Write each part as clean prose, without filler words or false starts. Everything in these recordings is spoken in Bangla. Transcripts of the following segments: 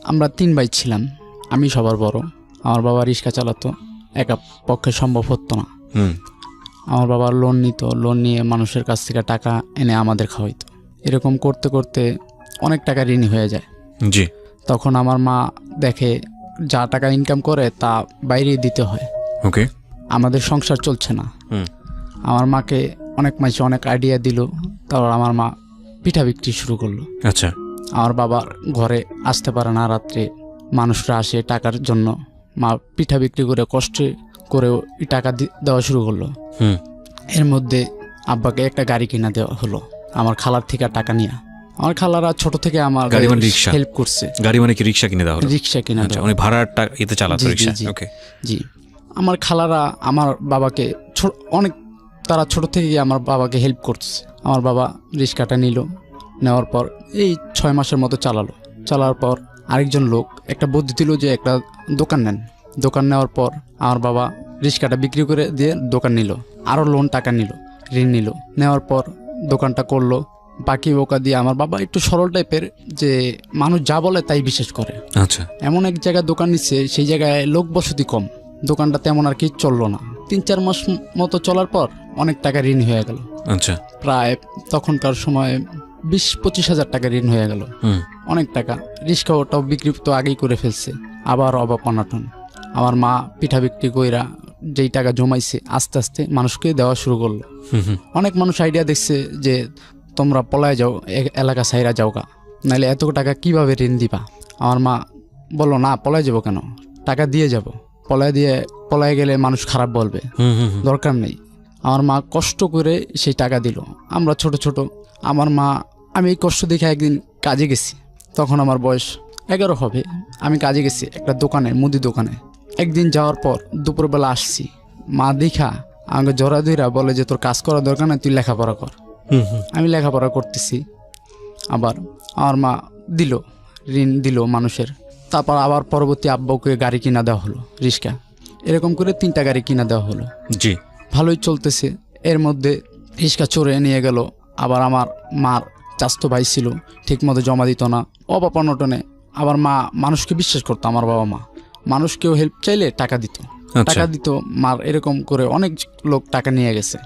আমরা 3 ভাই ছিলাম, আমি সবার বড়। আমার বাবা রিক্সা চালাতো, একা পক্ষে সম্ভব হতো না। আমার বাবা লোন নিত, লোন নিয়ে মানুষের কাছ থেকে টাকা এনে আমাদের খাওয়াইতো। এরকম করতে করতে অনেক টাকা ঋণী হয়ে যায়। জি। তখন আমার মা দেখে যা টাকা ইনকাম করে তা বাইরে দিতে হয়। ওকে। আমাদের সংসার চলছে না। আমার মাকে অনেক মাসে অনেক আইডিয়া দিল, তারপর আমার মা পিঠা বিক্রি শুরু করলো। আচ্ছা। আমার বাবার ঘরে আসতে পারে না রাত্রে, মানুষরা আসে টাকার জন্য। মা পিঠা বিক্রি করে কষ্টে করে টাকা দেওয়া শুরু করলো। এর মধ্যে আব্বাকে একটা গাড়ি কিনা দেওয়া হলো আমার খালার থেকে টাকা নিয়ে। আমার খালারা ছোট থেকে আমার হেল্প করছে। গাড়ি মানে কি রিক্সা কিনে দেওয়া হলো? রিক্সা কিনা দেওয়া। মানে ভাড়ার টাকা এতে চালাতো রিক্সা। ওকে। জি। আমার খালারা আমার বাবাকে অনেক, তারা ছোট থেকেই আমার বাবাকে হেল্প করছে। আমার বাবা রিক্সাটা নিল, নেওয়ার পর এই 6 মাসের মতো চালালো। চালার পর আরেকজন লোক একটা বুদ্ধি দিল যে একটা দোকান নেন। দোকান নেওয়ার পর আমার বাবা রিক্সাটা বিক্রি করে দিয়ে দোকান নিল, আরও লোন টাকা নিল, ঋণ নিল। নেওয়ার পর দোকানটা করলো। বাকি বোকা দিয়ে আমার বাবা একটু সরল টাইপের, যে মানুষ যা বলে তাই বিশ্বাস করে। আচ্ছা। এমন এক জায়গায় দোকান নিচ্ছে, সেই জায়গায় লোক বসতি কম, দোকানটা তেমন আর কি চললো না। 3-4 মাস মতো চলার পর অনেক টাকা ঋণ হয়ে গেল। আচ্ছা। প্রায় তখনকার সময় 20-25 হাজার টাকা ঋণ হয়ে গেল। অনেক টাকা। রিক্সা ওটাও বিক্রি তো আগেই করে ফেলছে। আবার অভাব অনাটন। আমার মা পিঠা বিক্রি কইরা যেই টাকা জমাইছে আস্তে আস্তে মানুষকে দেওয়া শুরু করলো। অনেক মানুষ আইডিয়া দেখছে যে তোমরা পলায় যাও, এলাকা সাইরা যাও গা, নাহলে এত টাকা কিভাবে ঋণ দিবা। আমার মা বললো না, পলায় যাবো কেন, টাকা দিয়ে যাব। পলায় গেলে মানুষ খারাপ বলবে, দরকার নেই। আমার মা কষ্ট করে সেই টাকা দিল। আমরা ছোট ছোট, আমার মা, আমি এই কষ্ট দেখে একদিন কাজে গেছি। তখন আমার বয়স 11 হবে। আমি কাজে গেছি একটা দোকানে, মুদি দোকানে। একদিন যাওয়ার পর দুপুরবেলা আসছি, মা দেখা আমাকে জড়া ধইরা বলে যে তোর কাজ করার দরকার নেই, তুই লেখাপড়া কর। আমি লেখাপড়া করতেছি। আবার আমার মা দিল, ঋণ দিল মানুষের। তারপর আবার পরবর্তী আব্বাকে গাড়ি কিনা দেওয়া হলো, রিক্সা। এরকম করে 3টা গাড়ি কিনা দেওয়া হলো। জি। ভালোই চলতেছে। এর মধ্যে রিক্সা চড়ে নিয়ে গেল। আবার আমার মার চাস্তো ভাই ছিল, ঠিক মতো জমা দিত না, অভাব অনটনে। আবার মা মানুষকে বিশ্বাস করতো, আমার বাবা মা মানুষকেও হেল্প চাইলে টাকা দিত। টাকা দিত মার। এরকম করে অনেক লোক টাকা নিয়ে গেছে।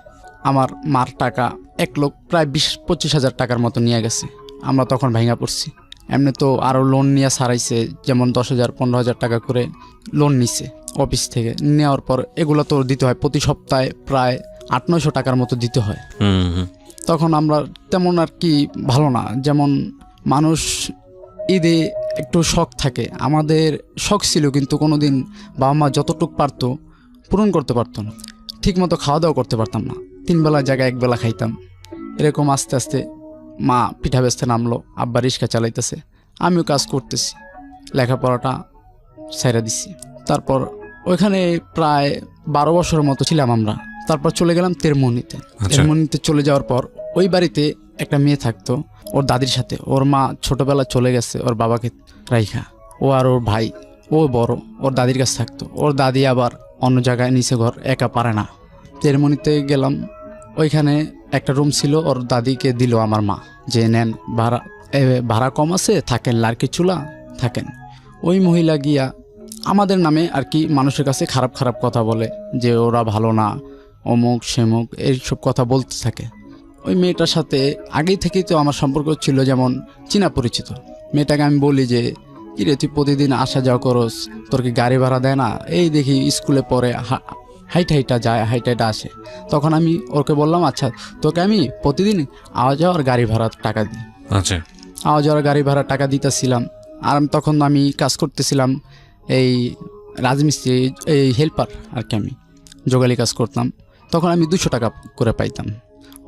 আমার মার টাকা এক লোক প্রায় 20-25 হাজার টাকার মতো নিয়ে গেছে। আমরা তখন ভেঙে পড়ছি। এমনি তো আরও লোন নিয়ে সারাইছে, যেমন 10,000-15,000 টাকা করে লোন নিছে অফিস থেকে। নেওয়ার পর এগুলো তো দিতে হয়, প্রতি সপ্তাহে প্রায় 800-900 টাকার মতো দিতে হয়। তখন আমরা তেমন আর কি ভালো না, যেমন মানুষ ঈদে একটু শখ থাকে, আমাদের শখ ছিল, কিন্তু কোনো দিন বাবা মা যতটুক পারতো পূরণ করতে পারতো না। ঠিক মতো খাওয়া দাওয়া করতে পারতাম না, 3 বেলার জায়গায় 1 বেলা খাইতাম। এরকম আস্তে আস্তে মা পিঠা বেচতে নামলো, আব্বা রিক্সা চালাইতেছে, আমিও কাজ করতেছি, লেখাপড়াটা ছাইরা দিছি। তারপর ওইখানে প্রায় 12 বছরের মতো ছিলাম আমরা। তারপর চলে গেলাম তেরমনিতে। তেরমনিতে চলে যাওয়ার পর ওই বাড়িতে একটা মেয়ে থাকতো ওর দাদির সাথে। ওর মা ছোটবেলা চলে গেছে ওর বাবাকে রাইখা। ও আর ওর ভাই, ও বড়, ওর দাদির কাছে থাকতো। ওর দাদি আবার অন্য জায়গায় নিচে ঘর, একা পারে না। তেরমনিতে গেলাম, ওইখানে একটা রুম ছিল, ওর দাদিকে দিল আমার মা যে নেন, ভাড়া কম আছে, থাকেন, লার্কি চুলা থাকেন। ওই মহিলা গিয়া আমাদের নামে আর কি মানুষের কাছে খারাপ খারাপ কথা বলে, যে ওরা ভালো না, অমুক সেমুক, এইসব কথা বলতে থাকে। ওই মেয়েটার সাথে আগেই থেকেই তো আমার সম্পর্ক ছিল, যেমন চীনা পরিচিত। মেয়েটাকে আমি বলি যে কিরে তুই প্রতিদিন আসা যাওয়া করস, তোর কি গাড়ি ভাড়া দেয় না? এই দেখি স্কুলে পড়ে হাইটা যায়, হাইটা আসে। তখন আমি ওকে বললাম আচ্ছা তোকে আমি প্রতিদিন আওয়া যাওয়ার গাড়ি ভাড়া টাকা দিই। আচ্ছা। আওয়া যাওয়ার গাড়ি ভাড়া টাকা দিতেছিলাম। আর তখন আমি কাজ করতেছিলাম এই রাজমিস্ত্রি, এই হেল্পার আর কি, আমি জোগালি কাজ করতাম। তখন আমি 200 টাকা করে পাইতাম।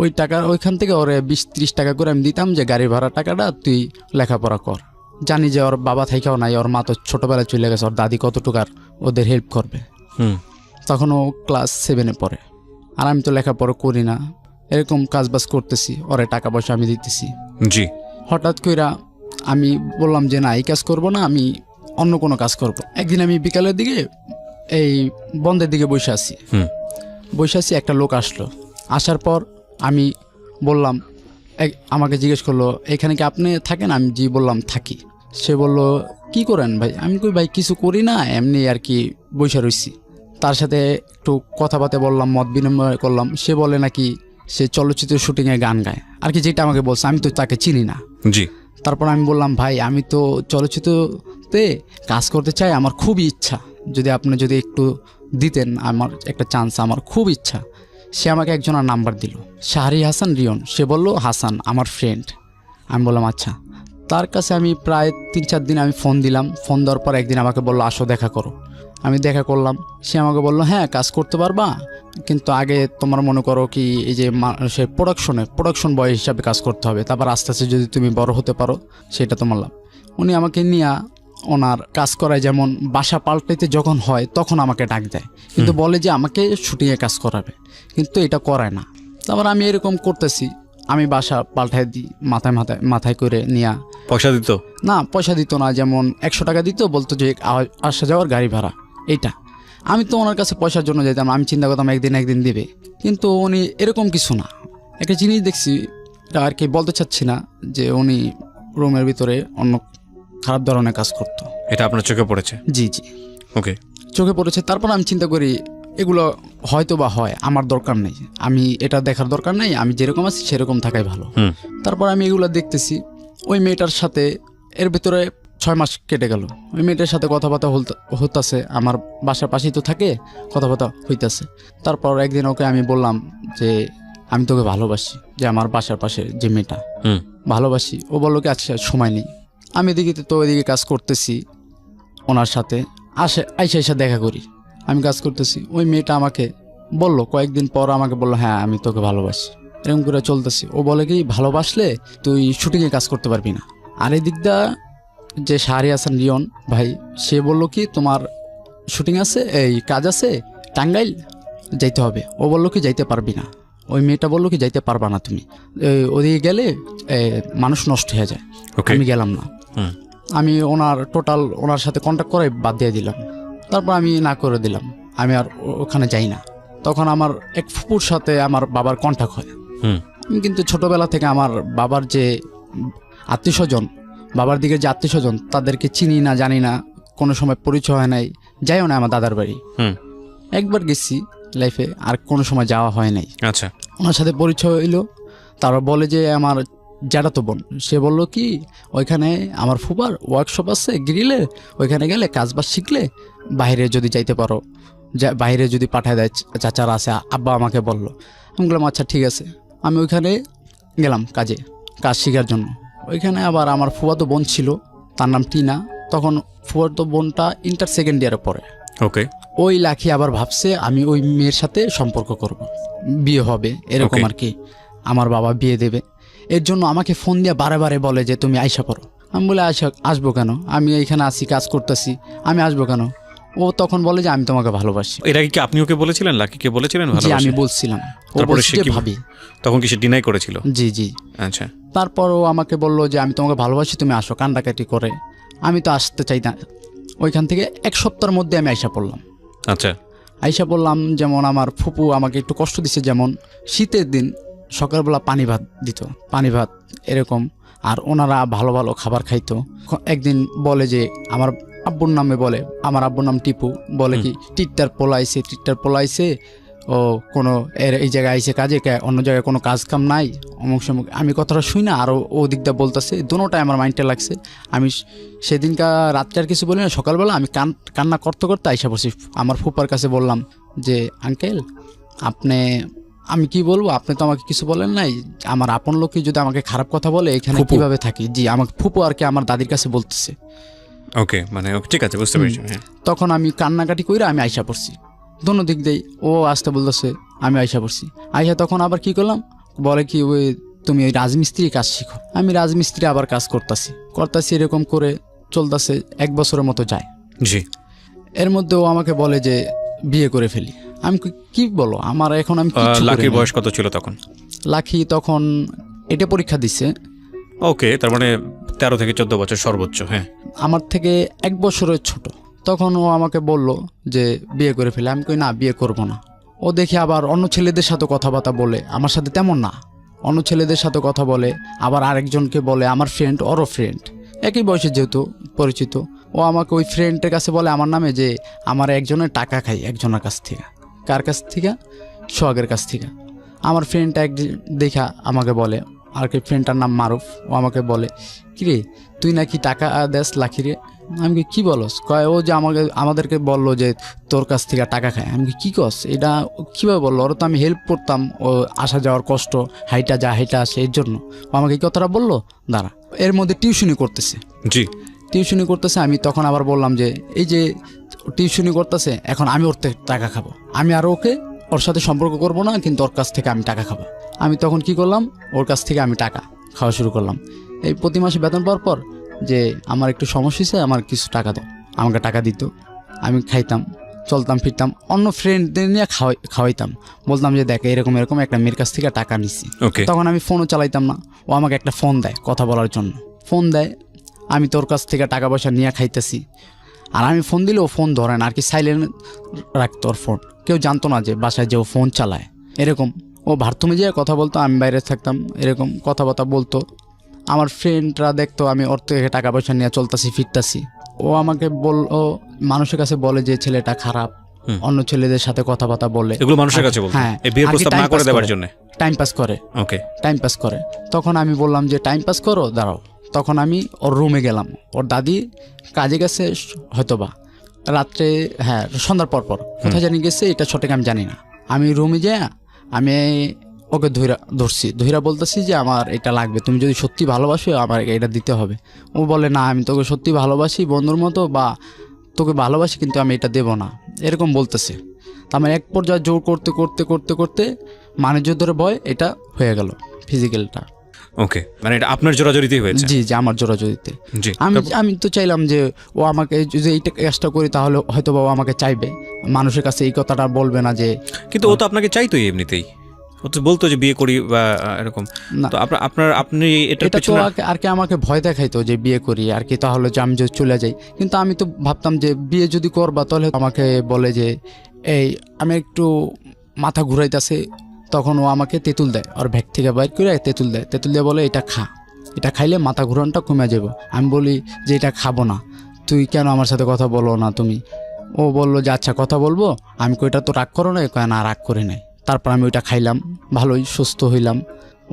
ওই টাকা ওইখান থেকে ওরে 20-30 টাকা করে আমি দিতাম, যে গাড়ি ভাড়া টাকাটা তুই লেখাপড়া কর। জানি যে ওর বাবা থাইকাও নাই, ওর মা তো ছোটোবেলায় চলে গেছে, ওর দাদি কতটুকু আর ওদের হেল্প করবে। তখন ও ক্লাস 7-এ পড়ে, আর আমি তো লেখাপড়া করি না। এরকম কাজবাজ করতেছি, ওরে টাকা পয়সা আমি দিতেছি। জি। হঠাৎ কইরা আমি বললাম যে না, এই কাজ করব না, আমি অন্য কোনো কাজ করব। একদিন আমি বিকালের দিকে এই বন্ধের দিকে বসে আছি, একটা লোক আসলো। আসার পর আমি বললাম, আমাকে জিজ্ঞেস করলো এখানে কি আপনি থাকেন? আমি জি বললাম থাকি। সে বলল কি করেন ভাই? আমি কই ভাই কিছু করি না, এমনি আর কি বসে রইছি। তার সাথে একটু কথাবার্তা বললাম, মত বিনিময় করলাম। সে বলে নাকি সে চলচ্চিত্র শুটিংয়ে গান গায় আর কি, যেটা আমাকে বলছে। আমি তো তাকে চিনি না। জি। তারপর আমি বললাম ভাই আমি তো চলচ্চিত্রতে কাজ করতে চাই, আমার খুবই ইচ্ছা, যদি আপনি যদি একটু দিতেন আমার একটা চান্স, আমার খুব ইচ্ছা। সে আমাকে একজনের নাম্বার দিল, শাহরি হাসান রিয়ন। সে বলল হাসান আমার ফ্রেন্ড। আমি বললাম আচ্ছা। তার কাছে আমি প্রায় 3-4 দিন আমি ফোন দিলাম। ফোন দেওয়ার পর একদিন আমাকে বললো আসো দেখা করো। আমি দেখা করলাম। সে আমাকে বললো হ্যাঁ কাজ করতে পারবা, কিন্তু আগে তোমার মনে করো কি এই যে সে প্রোডাকশন বয় হিসাবে কাজ করতে হবে, তারপর আস্তে আস্তে যদি তুমি বড় হতে পারো সেটা তোমার লাভ। উনি আমাকে নিয়ে ওনার কাজ করায়, যেমন বাসা পাল্টাইতে যখন হয় তখন আমাকে ডাক দেয়, কিন্তু বলে যে আমাকে শুটিংয়ে কাজ করাবে, কিন্তু এটা করায় না। তারপর আমি এরকম করতেছি, আমি বাসা পাল্টাই দিই, মাথায় করে নিয়ে। পয়সা দিত না, পয়সা দিত না, যেমন 100 টাকা দিত, বলতো যে আসা যাওয়ার গাড়ি ভাড়া এইটা। আমি তো ওনার কাছে পয়সার জন্য যেতাম, আমি চিন্তা করতাম একদিন দিবে, কিন্তু উনি এরকম কিছু না। একটা জিনিস দেখছি, এটা আর কি বলতে চাচ্ছি না, যে উনি রুমের ভিতরে অন্য খারাপ ধরনের কাজ করতো। এটা আপনার চোখে পড়েছে? জি। ওকে, চোখে পড়েছে। তারপর আমি চিন্তা করি এগুলো হয়তো বা হয়, আমার দরকার নেই, আমি এটা দেখার দরকার নেই, আমি যেরকম আছি সেরকম থাকাই ভালো। তারপর আমি এগুলো দেখতেছি। ওই মেয়েটার সাথে এর ভিতরে 6 মাস কেটে গেল। ওই মেয়েটার সাথে কথাবার্তা হইতাছে, আমার বাসার পাশেই তো থাকে, কথাবার্তা হইতাছে। তারপর একদিন ওকে আমি বললাম যে আমি তোকে ভালোবাসি, যে আমার বাসার পাশে যে মেয়েটা ভালোবাসি। ও বললো কি আচ্ছা সময় নেই। আমি এদিকে তো ওইদিকে কাজ করতেছি, ওনার সাথে আইসা দেখা করি, আমি কাজ করতেছি। ওই মেয়েটা আমাকে বলল কয়েকদিন পর, আমাকে বললো হ্যাঁ আমি তোকে ভালোবাসি। এরকম করে চলতেছি। ও বলে কি ভালোবাসলে তুই শুটিংয়ে কাজ করতে পারবি না। আর এই দিকটা যে শাহরি হাসান রিয়ন ভাই, সে বললো কি তোমার শুটিং আছে, এই কাজ আছে, টাঙ্গাইল যাইতে হবে। ও বললো কি যাইতে পারবি না। ওই মেয়েটা বললো কি যাইতে পারবা না তুমি, ওদিকে গেলে মানুষ নষ্ট হয়ে যায়। আমি গেলাম না। আমি ওনার সাথে কন্ট্যাক্ট করে বাদ দিয়ে দিলাম। তারপর আমি না করে দিলাম, আমি আর ওখানে যাই না। তখন আমার এক ফুপুর সাথে আমার বাবার কন্ট্যাক্ট হয়। আমি কিন্তু ছোটবেলা থেকে আমার বাবার যে আত্মীয়স্বজন, বাবার দিকে যে আত্মীয়স্বজন, তাদেরকে চিনি না, জানি না, কোনো সময় পরিচয় হয় নাই, যাইও না আমার দাদার বাড়ি। একবার গেছি লাইফে, আর কোনো সময় যাওয়া হয় নাই। আচ্ছা। ওনার সাথে পরিচয় হইলো। তারপর বলে যে আমার জ্যাঠাতো বোন। সে বললো কি ওইখানে আমার ফুবার ওয়ার্কশপ আছে গ্রিলের, ওইখানে গেলে কাজবাজ শিখলে বাইরে যদি যাইতে পারো, বাইরে যদি পাঠায় দেয়, চাচারা আছে, আব্বা আমাকে বললো। আমি বললাম আচ্ছা ঠিক আছে। আমি ওইখানে গেলাম কাজ শেখার জন্য। ওইখানে আবার আমার ফুয়াতো বোন ছিল, তার নাম টিনা। তখন ফুয়াতো বোনটা ইন্টার সেকেন্ড ইয়ারে পড়ে। ওকে। ওই লাখি আবার ভাবছে আমি ওই মেয়ের সাথে সম্পর্ক করব, বিয়ে হবে এরকম আর কি, আমার বাবা বিয়ে দেবে। এর জন্য আমাকে ফোন দিয়ে বারে বলে যে তুমি আইসা পড়ো। আমি বলে আসবো কেন, আমি এইখানে আসি কাজ করতেছি, আমি আসবো কেন? ও তখন বলে যে আমি তোমাকে ভালোবাসি। এটা কি আপনি ওকে বলেছিলেন, লাকিকে বলেছিলেন? জি আমি বলছিলাম। তারপরে সে কি ভাবি, তখন কি সে ডিনাই করেছিল? জি। আচ্ছা। তারপর ও আমাকে বললো যে আমি তোমাকে ভালোবাসি, তুমি আসো, কান্দাকাটি করে। আমি তো আসতে চাই না। ওইখান থেকে 1 সপ্তাহের মধ্যে আমি আইসা পড়লাম। আচ্ছা। আইসা পড়লাম। যেমন আমার ফুপু আমাকে একটু কষ্ট দিছে, যেমন শীতের দিন সকালবেলা পানি ভাত এরকম, আর ওনারা ভালো ভালো খাবার খাইতো। একদিন বলে যে আমার আব্বুর নামে বলে, আমার আব্বুর নাম টিপু, বলে কি টিট্টার পোলাইছে ও কোনো এই জায়গায় আইসে কাজে, অন্য জায়গায় কোনো কাজ কাম নাই, অমুক সমুক। আমি কথাটা শুই না, আরও ও দিকটা বলতেছে, দুটোটাই আমার মাইন্ডে লাগছে। আমি সেদিনকার রাত্রে আর কিছু বলি না, সকালবেলা আমি কান্না করতে আইসা বসি। আমার ফুপার কাছে বললাম যে আঙ্কেল আমি কি বলবো, আপনি তো আমাকে কিছু বলেন নাই, আমার আপন লোকই যদি আমাকে খারাপ কথা বলে এখানে কিভাবে থাকি। জি, আমাকে ফুপু আর কি আমার দাদির কাছে বলতেছে। ওকে, মানে ঠিক আছে, বুঝতে পেরেছি। তখন আমি কান্নাকাটি কইরা আমি আইসা পড়ছি, দোনো দিক দিয়ে ও আসতে বলতেছে, আমি আইসা পড়ছি। তখন আবার কি করলাম, বলে কি ওই তুমি ওই রাজমিস্ত্রি কাজ শিখো। আমি রাজমিস্ত্রি আবার কাজ করতেছি, এরকম করে চলতেছে। 1 বছরের মতো যায়। জি। এর মধ্যে ও আমাকে বলে যে বিয়ে করে ফেলি। আমি কি বলো, আমার এখন আমি লাকির বয়স কত ছিল তখন? লাকি তখন এটা পরীক্ষা দিচ্ছে। ওকে, তার মানে 13 থেকে 14 বছর সর্বোচ্চ। হ্যাঁ, আমার থেকে 1 বছরের ছোট। তখন ও আমাকে বলল যে বিয়ে করে ফেলে। আমি কই না, বিয়ে করব না। ও দেখি আবার অন্য ছেলেদের সাথে কথাবার্তা বলে, আমার সাথে তেমন না, অন্য ছেলেদের সাথে কথা বলে, আবার আরেকজনকে বলে আমার ফ্রেন্ড, ওরও ফ্রেন্ড, একই বয়সে যেহেতু পরিচিত, ও আমাকে ওই ফ্রেন্ডের কাছে বলে আমার নামে যে আমার একজনের টাকা খাই একজনের কাছ থেকে। কার কাছ থেকে? সোহাগের কাছ থেকে। আমার ফ্রেন্ডটা একদিন দেখা আমাকে বলে, আর কি ফ্রেন্ডটার নাম মারুফ, ও আমাকে বলে কিরে তুই নাকি টাকা দেস লাখিরে। আমি কি বলস? কয় ও যে আমাদেরকে বললো যে তোর কাছ থেকে টাকা খায়। আমি কি কস? এটা কীভাবে বললো? ওরা তো আমি হেল্প করতাম, ও আসা যাওয়ার কষ্ট, হাইটা যা হাইটা আসে এর জন্য ও আমাকে এই কথাটা বললো। দাঁড়া, এর মধ্যে টিউশনি করতেছে। জি, টিউশনি করতেছে। আমি তখন আবার বললাম যে এই যে টিউশনি করতেছে, এখন আমি ওর থেকে টাকা খাবো, আমি আর ওর সাথে সম্পর্ক করব না, কিন্তু ওর কাছ থেকে আমি টাকা খাবো। আমি তখন কি করলাম, ওর কাছ থেকে আমি টাকা খাওয়া শুরু করলাম। এই প্রতি মাসে বেতন পাওয়ার পর যে আমার একটু সমস্যা হয়েছে, আমার কিছু টাকা দাও, আমাকে টাকা দিত, আমি খাইতাম, চলতাম ফিরতাম, অন্য ফ্রেন্ডদের নিয়ে খাওয়াইতাম। বলতাম যে দেখ এরকম এরকম একটা মেয়ের কাছ থেকে টাকা নিছি। ওকে। তখন আমি ফোনও চালাইতাম না, ও আমাকে একটা ফোন দেয় কথা বলার জন্য। ফোন দেয়, আমি তোর কাছ থেকে টাকা পয়সা নিয়ে খাইতেছি, আর আমি ফোন দিলে ও ফোন ধরে না, আর কি সাইলেন্ট রাখতো ওর ফোন, কেউ জানতো না যে বাসায় যে ও ফোন চালায়। এরকম ও বাথরুমে যেয়ে কথা বলতো, আমি বাইরে থাকতাম, এরকম কথাবার্তা বলতো। আমার ফ্রেন্ডরা দেখতো আমি ওর থেকে টাকা পয়সা নিয়ে চলতাছি ফিরতাছি। ও আমাকে ও মানুষের কাছে বলে যে ছেলেটা খারাপ, অন্য ছেলেদের সাথে কথাবার্তা বলে। এগুলো মানুষের কাছে বলতো? হ্যাঁ, এই বিয়ের প্রস্তাব না করে দেওয়ার জন্য টাইম পাস করে। ওকে, টাইম পাস করে। তখন আমি বললাম যে টাইম পাস করো, দাঁড়াও। তখন আমি ওর রুমে গেলাম, ওর দাদি কাজে গেছে হয়তোবা রাত্রে, হ্যাঁ সন্ধ্যার পর কোথায় জানি গেছে, এটা সঠিক আমি জানি না। আমি রুমে যাই, আমি ওকে ধৈরা বলতেছি যে আমার এটা লাগবে, তুমি যদি সত্যি ভালোবাসো আমার এটা দিতে হবে। ও বলে না, আমি তোকে সত্যি ভালোবাসি বন্ধুর মতো, বা তোকে ভালোবাসি, কিন্তু আমি এটা দেবো না, এরকম বলতেছে। আমার এক পর্যায়ে জোর করতে করতে করতে করতে মানুষ ধরে ভয় এটা হয়ে গেল ফিজিক্যালটা। ওকে, মানে এটা আপনার জোরাজোরিতেই হয়েছে? জি জি, আমার জোরাজোরিতে। জি, আমি তো চাইলাম যে ও আমাকে যদি এইটা কাজটা করি তাহলে হয়তো বা ও আমাকে চাইবে, মানুষের কাছে এই কথাটা বলবে না যে। কিন্তু ও তো আপনাকে চাইতোই এমনিতেই, ও তো বলতো যে বিয়ে করি বা এরকম। তো আপনি এটা তো আর কি আমাকে ভয় দেখাইতো যে বিয়ে করি আর কি, তাহলে যে আমি যদি চলে যাই। কিন্তু আমি তো ভাবতাম যে বিয়ে যদি করবা তাহলে আমাকে বলে যে এই আমি একটু মাথা ঘুরাইতেছে, তখন ও আমাকে তেঁতুল দেয়, ওর ব্যাগ থেকে বাইর করে তেঁতুল দিয়ে বলে এটা খা, এটা খাইলে মাথা ঘুরানটা কমে যাবো। আমি বলি যে এটা খাবো না, তুই কেন আমার সাথে কথা বলো না তুমি? ও বললো যে আচ্ছা কথা বলবো। আমি কইটা তো রাগ করো না? কয় না, রাগ করে নাই। তারপর আমি ওইটা খাইলাম, ভালোই সুস্থ হইলাম।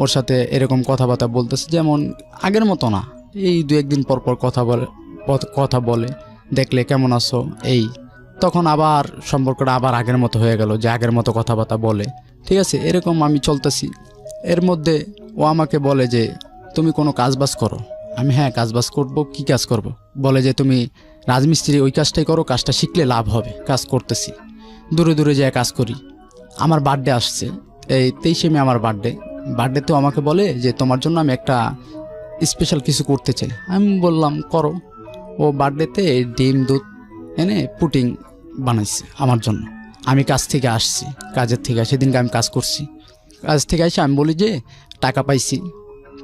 ওর সাথে এরকম কথাবার্তা বলতেছে, যেমন আগের মতো না, এই 2-1 দিন পর কথা বলে দেখলে কেমন আছো এই। তখন আবার সম্পর্কটা আবার আগের মতো হয়ে গেল, যে আগের মতো কথাবার্তা বলে। ঠিক আছে, এরকম আমি চলতেছি। এর মধ্যে ও আমাকে বলে যে তুমি কোনো কাজবাজ করো। আমি হ্যাঁ কাজবাজ করব। কি কাজ করব? বলে যে তুমি রাজমিস্ত্রি ওই কাজটাই করো, কাজটা শিখলে লাভ হবে। কাজ করতেছি, দূরে দূরে যেয়ে কাজ করি। আমার বার্থডে আসছে, এই 23শে মে আমার বার্থডেতেও আমাকে বলে যে তোমার জন্য আমি একটা স্পেশাল কিছু করতে চাই। আমি বললাম করো। ও বার্থডেতে ডিম দুধ এনে পুটিং বানাইছে আমার জন্য। আমি কাজ থেকে আসছি, কাজের থেকে সেদিনকে আমি কাজ করছি। কাজ থেকে এসে আমি বলি যে টাকা পাইছি,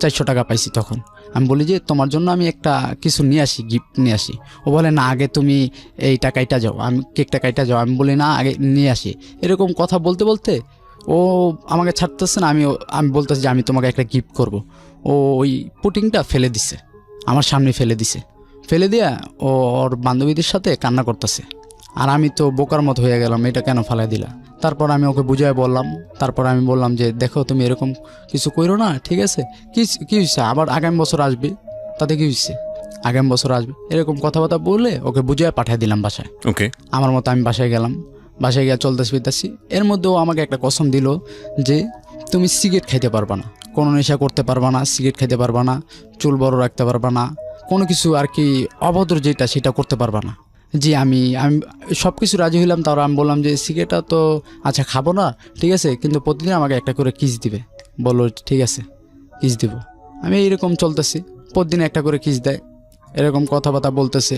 400 টাকা পাইছি। তখন আমি বলি যে তোমার জন্য আমি একটা কিছু নিয়ে আসি, গিফট নিয়ে আসি। ও বলে না, আগে তুমি এই টাকাইটা যাও, আমি কেকটা কাইটা যাও। আমি বলি না, আগে নিয়ে আসি। এরকম কথা বলতে বলতে ও আমাকে ছাড়তেছে না। আমি বলতেছি যে আমি তোমাকে একটা গিফট করব। ও ওই পুটিংটা ফেলে দিছে, আমার সামনে ফেলে দিছে। ফেলে দিয়া ও ওর বান্ধবীদের সাথে কান্না করতেছে। আর আমি তো বোকার মতো হয়ে গেলাম, এটা কেন ফেলাই দিলা? তারপর আমি ওকে বুঝাই বললাম। তারপর আমি বললাম যে দেখো তুমি এরকম কিছু করো না, ঠিক আছে? কি হয়েছে? আবার আগামী বছর আসবে, তাতে কি হয়েছে? আগামী বছর আসবে, এরকম কথাবার্তা বলে ওকে বুঝাই পাঠিয়ে দিলাম বাসায়। ওকে, আমার মতো আমি বাসায় গেলাম। বাসায় গিয়ে চলতেছি ফিরতেছি। এর মধ্যেও আমাকে একটা কসম দিল যে তুমি সিগারেট খাইতে পারবা না, কোনো নেশা করতে পারবা না, সিগারেট খাইতে পারবা না, চুল বড় রাখতে পারবা না, কোনো কিছু আর কি অভদ্র যেটা সেটা করতে পারবা না। জি, আমি সব কিছু রাজি হইলাম। তারপর আমি বললাম যে সিগারেটটা তো আচ্ছা খাবো না, ঠিক আছে, কিন্তু প্রতিদিন আমাকে একটা করে কিস দিবে। বললো ঠিক আছে কিস দিব। আমি এইরকম চলতেছি, প্রতিদিন একটা করে কিস দেয়, এরকম কথাবার্তা বলতেছে,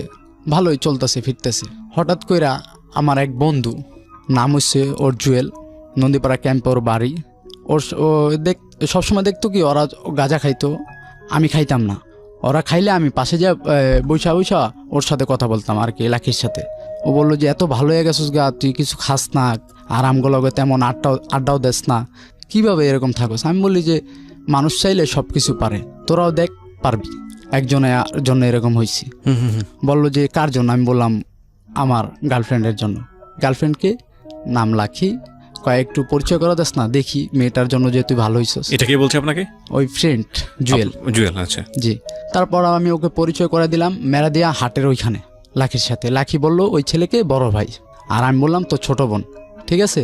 ভালোই চলতেছে ফিরতেছে। হঠাৎ কইরা আমার এক বন্ধু, নাম হচ্ছে ওর জুয়েল, নন্দীপাড়া ক্যাম্পে ওর বাড়ি। ও সবসময় দেখতো কি ওরা গাঁজা খাইতো, আমি খাইতাম না। ওরা খাইলে আমি পাশে যা বৈশা ওর সাথে কথা বলতাম আর কি, লাখির সাথে। ও বললো যে এত ভালো হয়ে গেছিস গা, তুই কিছু খাস না, আর আমগুলোকে তেমন আড্ডাও দেস না, কীভাবে এরকম থাকোস? আমি বলি যে মানুষ চাইলে সব কিছু পারে, তোরাও দেখ পারবি। একজনের জন্য এরকম হয়েছে। বললো যে কার জন্য? আমি বললাম আমার গার্লফ্রেন্ডের জন্য। গার্লফ্রেন্ডকে নাম লাখি, একটু পরিচয় করা দাস না, দেখি মেয়েটার জন্য যে তুই ভালো হইছিস। এটা কে বলছে আপনাকে? ওই ফ্রেন্ড জুয়েল। জুয়েল, আচ্ছা জি। তারপর আমি ওকে পরিচয় করে দিলাম মেরাদিয়া হাটের ওইখানে লাখির সাথে। লাখি বলল ওই ছেলেকে বড় ভাই, আর আমি বললাম তো ছোট বোন। ঠিক আছে,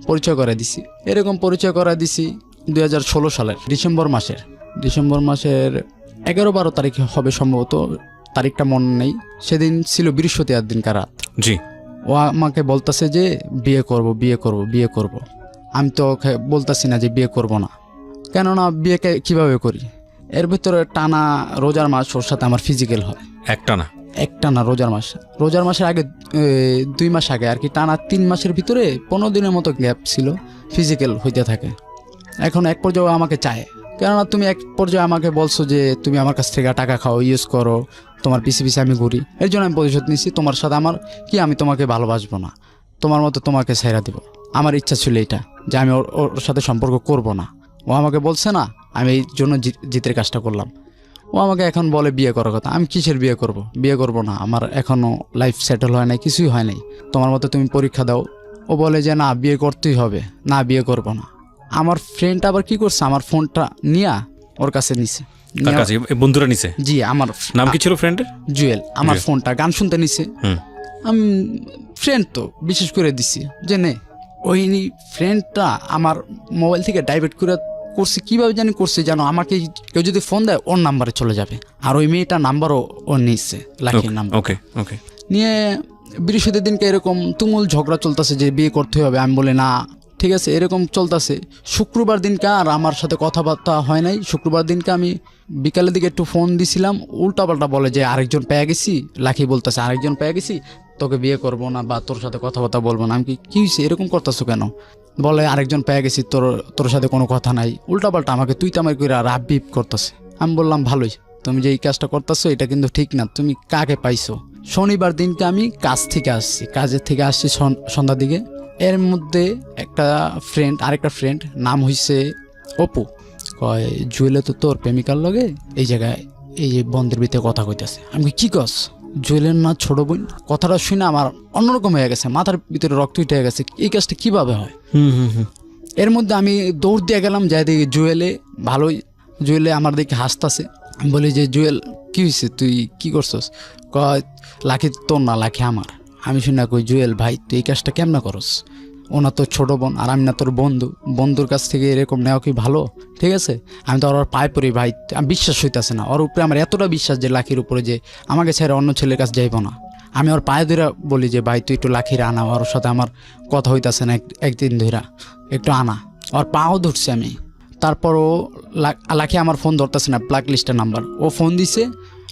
পরিচয় করে দিছি। এরকম পরিচয় করে দিছি 2016 সালের ডিসেম্বর মাসের 11-12 তারিখ হবে সম্ভবত, তারিখটা মনে নেই। সেদিন ছিল বৃহস্পতিবার দিনকার রাত। জি। ও আমাকে বলতেছে যে বিয়ে করব বিয়ে করব বিয়ে করব। আমি তো ওকে বলতেছি না যে বিয়ে করব না, কেননা বিয়েকে কিভাবে করি। এর ভিতরে টানা রোজার মাস ওর সাথে আমার ফিজিক্যাল হয়। একটানা রোজার মাসের আগে 2 মাস আগে আর কি, টানা 3 মাসের ভিতরে 15 দিনের মতো গ্যাপ ছিল, ফিজিক্যাল হইতে থাকে। এখন এক পর্যায়ে আমাকে চায়, কেননা তুমি এক পর্যায়ে আমাকে বলছো যে তুমি আমার কাছ থেকে টাকা খাও, ইউজ করো, তোমার পিছে পিছে আমি ঘুরি। এর জন্য আমি প্রতিশোধ নিচ্ছি। তোমার সাথে আমার কি, আমি তোমাকে ভালোবাসবো না, তোমার মতো তোমাকে ছেড়ে দেবো। আমার ইচ্ছা ছিল এটা, যে আমি ওর সাথে সম্পর্ক করব না। ও আমাকে বলছে না, আমি এই জন্য জিতের কাজটা করলাম। ও আমাকে এখন বলে বিয়ে করার কথা। আমি কিসের বিয়ে করব? বিয়ে করব না, আমার এখনও লাইফ সেটেল হয় নাই, কিছুই হয় নাই, তোমার মতো তুমি পরীক্ষা দাও। ও বলে যে না বিয়ে করতেই হবে, না বিয়ে করব না। আমার ফ্রেন্ড আবার কি করছে, আমার ফোনটা নিয়ে ওর কাছে নিছে। বন্ধুরা নিছে? জি। আমার নাম কি ছিল ফ্রেন্ডের? জুয়েল। আমার ফোনটা গান শুনতে নিছে। আমি ফ্রেন্ড তো বিশেষ করে দিছি যে নে। ওই ফ্রেন্ডটা আমার মোবাইল থেকে ডাইভার্ট করে করছে, কীভাবে জানি করছে জানো, আমাকে কেউ যদি ফোন দেয় ওর নাম্বারে চলে যাবে। আর ওই মেয়েটার নাম্বারও ও নিচ্ছে, লাখির নাম্বার। ওকে ওকে। নিয়ে বৃহস্পতির দিনকে এরকম তুমুল ঝগড়া চলতেছে যে বিয়ে করতে হবে। আমি বলি না, ঠিক আছে, এরকম চলতেছে। শুক্রবার দিনকে আর আমার সাথে কথাবার্তা হয় নাই। শুক্রবার দিনকে আমি বিকালের দিকে একটু ফোন দিছিলাম, উল্টাপাল্টা বলে যে আরেকজন পেয়ে গেছি। লাখি বলতেছে আরেকজন পেয়ে গেছি, তোকে বিয়ে করবো না বা তোর সাথে কথাবার্তা বলবো না। আমি কি হয়েছে, এরকম করতেছো কেন? বলে আরেকজন পেয়ে গেছি, তোর সাথে কোনো কথা নাই। উল্টাপাল্টা আমাকে তুই তামাই করে রাব বিপ করতেছে। আমি বললাম ভালোই, তুমি যে এই কাজটা করতেছো এটা কিন্তু ঠিক না, তুমি কাকে পাইছো? শনিবার দিনকে আমি কাজের থেকে আসছি সন্ধ্যার দিকে। এর মধ্যে আরেকটা ফ্রেন্ড নাম হইছে অপু, কয় জুয়েলে তো তোর প্রেমিকার লগে এই জায়গায় এই যে বন্ধের ভিতরে কথা কইতেছে। আমি কি কস? জুয়েলের না ছোট বোন? কথাটা শুনে আমার অন্যরকম হয়ে গেছে, মাথার ভিতরে রক্ত উঠে গেছে, এই কাজটা কিভাবে হয়। এর মধ্যে আমি দৌড় দিয়ে গেলাম, যাই দেখি জুয়েলে আমার দিকে হাসতেছে। আমি বলি যে জুয়েল কি হয়েছে, তুই কি করছস? কয় লাখি তোর না, লাখি আমার। আমি শুনে কই জুয়েল ভাই তুই এই কাজটা কেমন করস? ওনা তোর ছোট বোন আর আমি না তোর বন্ধুর কাছ থেকে এরকম নেওয়া কি ভালো? ঠিক আছে, আমি তো ওর পায়ে পড়ি ভাই, আমি বিশ্বাস হইতেছে না। ওর উপরে আমার এতটা বিশ্বাস যে লাখির উপরে যে আমাকে ছেড়ে অন্য ছেলের কাছে যাইব না। আমি ওর পায়ে ধরে বলি যে ভাই তুই একটু লাখির আনা, ওর সাথে আমার কথা হইতেছে না একদিন ধরে, একটু আনা। ওর পাও ধরছি আমি। তারপর ও লাখি আমার ফোন ধরতেছে না, ব্ল্যাক লিস্টের নাম্বার। ও ফোন দিছে,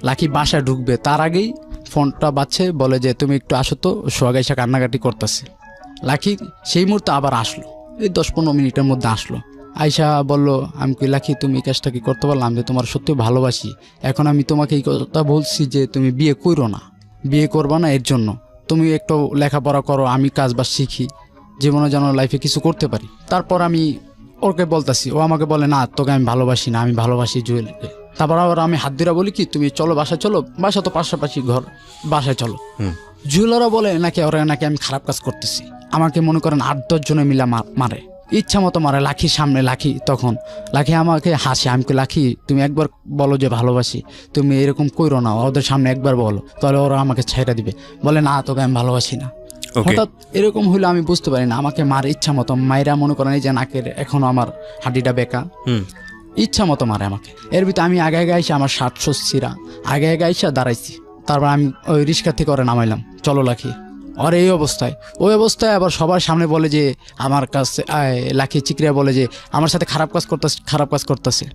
লাখি বাসায় ঢুকবে তার আগেই ফোনটা বাজছে, বলে যে তুমি একটু আসো তো, সোহাগ এসে কান্নাকাটি করতেছে। লাখি সেই মুহূর্তে আবার আসলো, এই 10-15 মিনিটের মধ্যে আসলো। আয়শা বলল, আমি কি লাখি তুমি এই কাজটা কি করতে পারলাম, যে তোমার সত্যি ভালোবাসি। এখন আমি তোমাকে এই কথা বলছি যে তুমি বিয়ে করো না, বিয়ে করবা না, এর জন্য তুমি একটু লেখাপড়া করো, আমি কাজবাজ শিখি, জীবনে যেন লাইফে কিছু করতে পারি। তারপর আমি ওকে বলতেছি, ও আমাকে বলে না তোকে আমি ভালোবাসি না, আমি ভালোবাসি জুয়েলকে। তারপর আবার আমি হাত ধরে বলি কি তুমি চলো বাসায় চলো, বাসা তো পাশাপাশি ঘর, বাসায় চলো। জুয়েলারা বলে ওরা নাকি আমি খারাপ কাজ করতেছি। আমাকে মনে করেন 8-10 জনে মিলে মারে, ইচ্ছা মতো মারে। লাখির সামনে লাখি আমাকে হাসে। আমি লাখি তুমি একবার বলো যে ভালোবাসি, তুমি এরকম কইরো না, ওদের সামনে একবার বলো, তাহলে ওরা আমাকে ছেড়ে দিবে। বলে না তোকে আমি ভালোবাসি না। হঠাৎ এরকম হইলে আমি বুঝতে পারি না, আমাকে মারে ইচ্ছা মতো। মায়েরা মনে করেন এই যে নাকের এখনো আমার হাঁটিটা বেঁকা, ইচ্ছা মতো মারে আমাকে। এর ভিতরে আমি আগে আইসা আমার শার্ট সচ্ছিরা আগে আইসা দাঁড়াইছি। তারপর আমি ওই রিক্সা থেকে ওরা নামাইলাম, চলো লাখি। আর ওই অবস্থায় আবার সবার সামনে বলে যে আমার কাছে লাখি চিকরিয়া বলে যে আমার সাথে খারাপ কাজ করতেছে।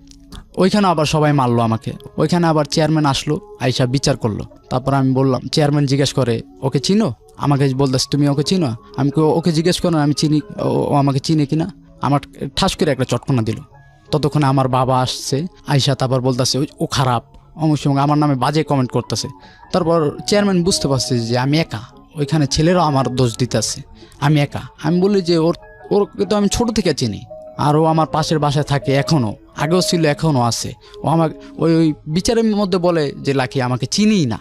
ওইখানে আবার সবাই মারলো আমাকে। ওইখানে আবার চেয়ারম্যান আসলো, আইসা বিচার করলো। তারপর আমি বললাম, চেয়ারম্যান জিজ্ঞেস করে ওকে চিনো? আমাকে বলতেছে তুমি ওকে চিনো? আমি ওকে জিজ্ঞেস করো আমি চিনি, ও আমাকে চিনে কিনা। আমার ঠাস করে একটা চটকনা দিল। ততক্ষণে আমার বাবা আসছে, আইসা তারপর বলতেছে ও খারাপ, অমুক সময় আমার নামে বাজে কমেন্ট করতেছে। তারপর চেয়ারম্যান বুঝতে পারছে যে আমি একা, ওইখানে ছেলেরাও আমার দোষ দিতেছে, আমি একা। আমি বলি যে ওরকে তো আমি ছোট থেকে চিনি, আর ও আমার পাশের বাসায় থাকে এখনও, আগেও ছিল এখনও আছে। ও আমাকে ওই বিচারের মধ্যে বলে যে লাকি আমাকে চিনিই না,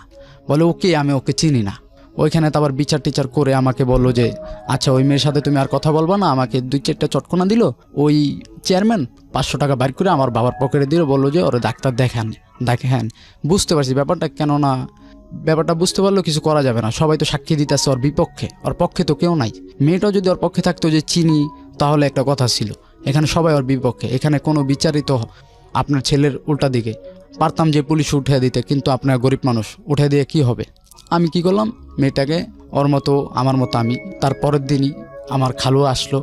বলে ওকে আমি ওকে চিনি না। ওইখানে তো আবার বিচার টিচার করে আমাকে বললো যে আচ্ছা ওই মেয়ের সাথে তুমি আর কথা বলবা না। আমাকে 2-4টা চটকনা দিল ওই চেয়ারম্যান, 500 টাকা বাইর করে আমার বাবার পকেটে দিল, বললো যে ওরা ডাক্তার দেখেন। বুঝতে পারছি ব্যাপারটা, কেননা ব্যাপারটা বুঝতে পারলেও কিছু করা যাবে না, সবাই তো সাক্ষী দিতেছে ওর বিপক্ষে, ওর পক্ষে তো কেউ নাই। মেয়েটাও যদি ওর পক্ষে থাকতো যে চিনি, তাহলে একটা কথা ছিল। এখানে সবাই ওর বিপক্ষে, এখানে কোনো বিচারিত আপনার ছেলের উল্টা দিকে পারতাম যে পুলিশ উঠে দিতে, কিন্তু আপনার গরিব মানুষ উঠে দিয়ে কি হবে। আমি কি করলাম, মেয়েটাকে ওর মতো আমার মতো আমি, তার পরের দিনই আমার খালু আসলো,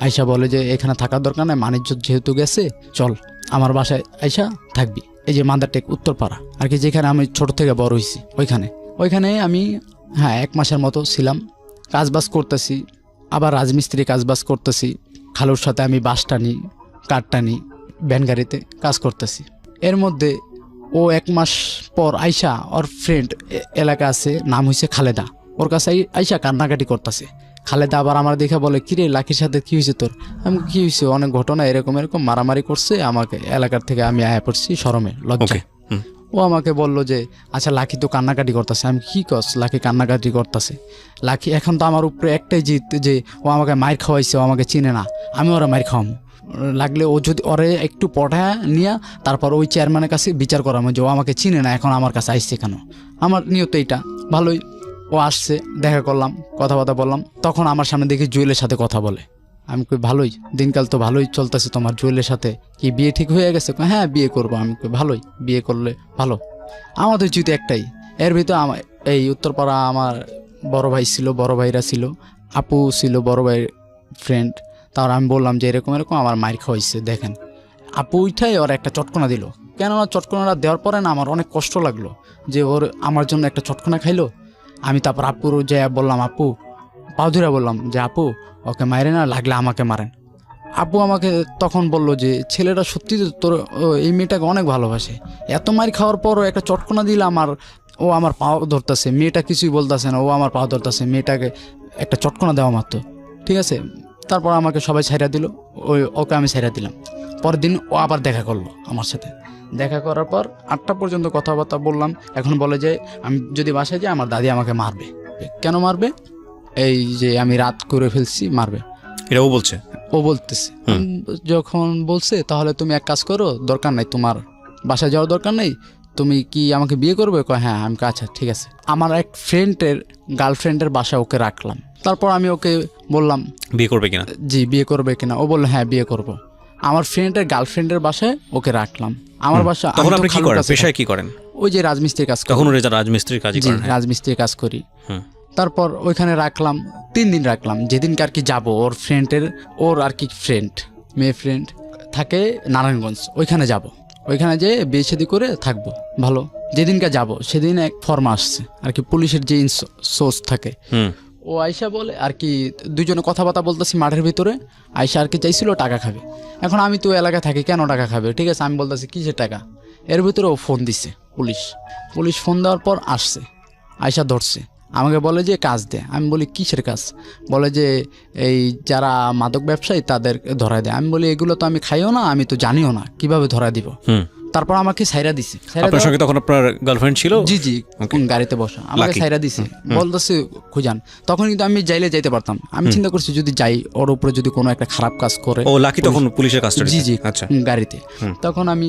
আয়সা বলে যে এখানে থাকার দরকার নেই, মানিজ্য যেহেতু গেছে চল আমার বাসায় আয়সা থাকবি। এই যে মাদারটেক উত্তরপাড়া আর কি, যেখানে আমি ছোট থেকে বড় হয়েছি, ওইখানে আমি 1 মাসের মতো ছিলাম। কাজবাজ করতেছি, আবার রাজমিস্ত্রি কাজবাজ করতেছি। খালুর সাথে আমি বাস টানি, কাঠ টানি, ভ্যান গাড়িতে কাজ করতেছি। এর মধ্যে ও 1 মাস পর আইসা ওর ফ্রেন্ড এলাকা আছে, নাম হয়েছে খালেদা, ওর কাছে আইসা কান্নাকাটি করতেছে। খালেদা আবার আমার দেখে বলে কিরে লাকির সাথে কি হয়েছে তোর? আমি কি হয়েছে, অনেক ঘটনা এরকম মারামারি করছে আমাকে এলাকার থেকে, আমি আয়া পড়ছি শরমে লজ্জায়। ও আমাকে বললো যে আচ্ছা লাকি তো কান্নাকাটি করতেছে। আমি কি কস, লাকি কান্নাকাটি করতেছে? লাকি এখন তো আমার উপরে একটাই জিত যে ও আমাকে মাইর খাওয়াইছে, ও আমাকে চিনে না, আমি ওরা মাইর খাওয়াবো। লাগলে ও যদি ওরে একটু পঠায় নিয়ে তারপর ওই চেয়ারম্যানের কাছে বিচার করাবো যে ও আমাকে চিনে না, এখন আমার কাছে আসছে কেন। আমার নিয়ত এইটা ভালোই। ও আসছে, দেখা করলাম, কথাবার্তা বললাম। তখন আমার সামনে দেখি জুয়েলের সাথে কথা বলে। আমি কই ভালোই, দিনকাল তো ভালোই চলতেছে তোমার জুয়েলের সাথে, কি বিয়ে ঠিক হয়ে গেছে? হ্যাঁ বিয়ে করবো। আমি কই ভালোই, বিয়ে করলে ভালো। আমাদের যদি একটাই, এর ভিতরে এই উত্তরপাড়া আমার বড় ভাই ছিল, বড় ভাইরা ছিল, আপু ছিল বড় ভাইয়ের ফ্রেন্ড। তার আমি বললাম যে এরকম আমার মাইর খাওয়াইছে দেখেন। আপু উঠাই ওর একটা চটকনা দিল। কেননা চটকনাটা দেওয়ার পরে না আমার অনেক কষ্ট লাগলো যে ওর আমার জন্য একটা চটকনা খাইলো। আমি তারপর আপুর যে বললাম, আপু পাও ধরে বললাম যে আপু ওকে মারে না, লাগলে আমাকে মারেন। আপু আমাকে তখন বললো যে ছেলেটা সত্যি তো তোর এই মেয়েটাকে অনেক ভালোবাসে, এত মার খাওয়ার পরও একটা চটকনা দিলে ও আমার পাও ধরতেছে, মেয়েটা কিছুই বলতেছে না, ও আমার পাও ধরতেছে, মেয়েটাকে একটা চটকনা দেওয়া মাত্র, ঠিক আছে। তারপর আমাকে সবাই ছাইরা দিল, ওকে আমি ছাইরা দিলাম। পরের দিন ও আবার দেখা করলো আমার সাথে। দেখা করার পর 8টা পর্যন্ত কথাবার্তা বললাম। এখন বলে যে আমি যদি বাসায় যাই আমার দাদি আমাকে মারবে। কেন মারবে? এই যে আমি রাত করে ফেলছি, মারবে। এটাও বলছে? ও বলতেছে। যখন বলছে তাহলে তুমি এক কাজ করো, দরকার নাই তোমার বাসায় যাওয়ার দরকার নেই, তুমি কি আমাকে বিয়ে করবে? হ্যাঁ। আমি আচ্ছা ঠিক আছে। আমার এক ফ্রেন্ডের গার্লফ্রেন্ডের বাসায় ওকে রাখলাম। তারপর আমি ওকে বললাম বিয়ে করবে কিনা। জি বিয়ে করবে কিনা। ও বললো হ্যাঁ বিয়ে করব। আমার ফ্রেন্ডের গার্লফ্রেন্ডের বাসায় ওকে রাখলাম। আমার বাসা। তখন আপনি কি করেন, পেশায় কি করেন? ওই যে রাজমিস্ত্রির কাজ। তখন রাজমিস্ত্রির কাজ করেন? রাজমিস্ত্রির কাজ করি। তারপর ওইখানে রাখলাম 3 দিন রাখলাম। যেদিনকে আর কি যাবো, ওর আর কি ফ্রেন্ড, মেয়ে ফ্রেন্ড থাকে নারায়ণগঞ্জ, ওইখানে যাব। ওইখানে যে বিয়ে শাদী করে থাকবো ভালো। যেদিনকে যাব সেদিন এক ফর্মা আসছে আর কি, পুলিশের যে সোর্স থাকে। ও আয়সা বলে আর কি, দুজনে কথাবার্তা বলতেছি মাঠের ভিতরে। আয়সা আর কি চাইছিল টাকা খাবে। এখন আমি তো এলাকায় থাকি, কেন টাকা খাবে? ঠিক আছে আমি বলতেছি কিসের টাকা। এর ভিতরে ও ফোন দিছে পুলিশ ফোন দেওয়ার পর আসছে, আয়সা ধরছে, আমাকে বলে যে কাজ দে। আমি বলি কিসের কাজ? বলে যে এই যারা মাদক ব্যবসায়ী তাদের ধরায় দেয়। আমি বলি এগুলো তো আমি খাইও না, আমি তো জানিও না, কিভাবে ধরায় দিব। তারপর আমাকে ছাইরা দিছে। আপনার সঙ্গে তখন আপনার গার্লফ্রেন্ড ছিল? জি গাড়িতে বসা, আমাকে ছাইরা দিছে, বলতেছে খুঁজান। তখন কিন্তু আমি যাইলে যাইতে পারতাম। আমি চিন্তা করছি যদি যাই, ওর উপরে যদি কোনো একটা খারাপ কাজ করে। ও লাকি তখন পুলিশের কাছে? জি আচ্ছা গাড়িতে। তখন আমি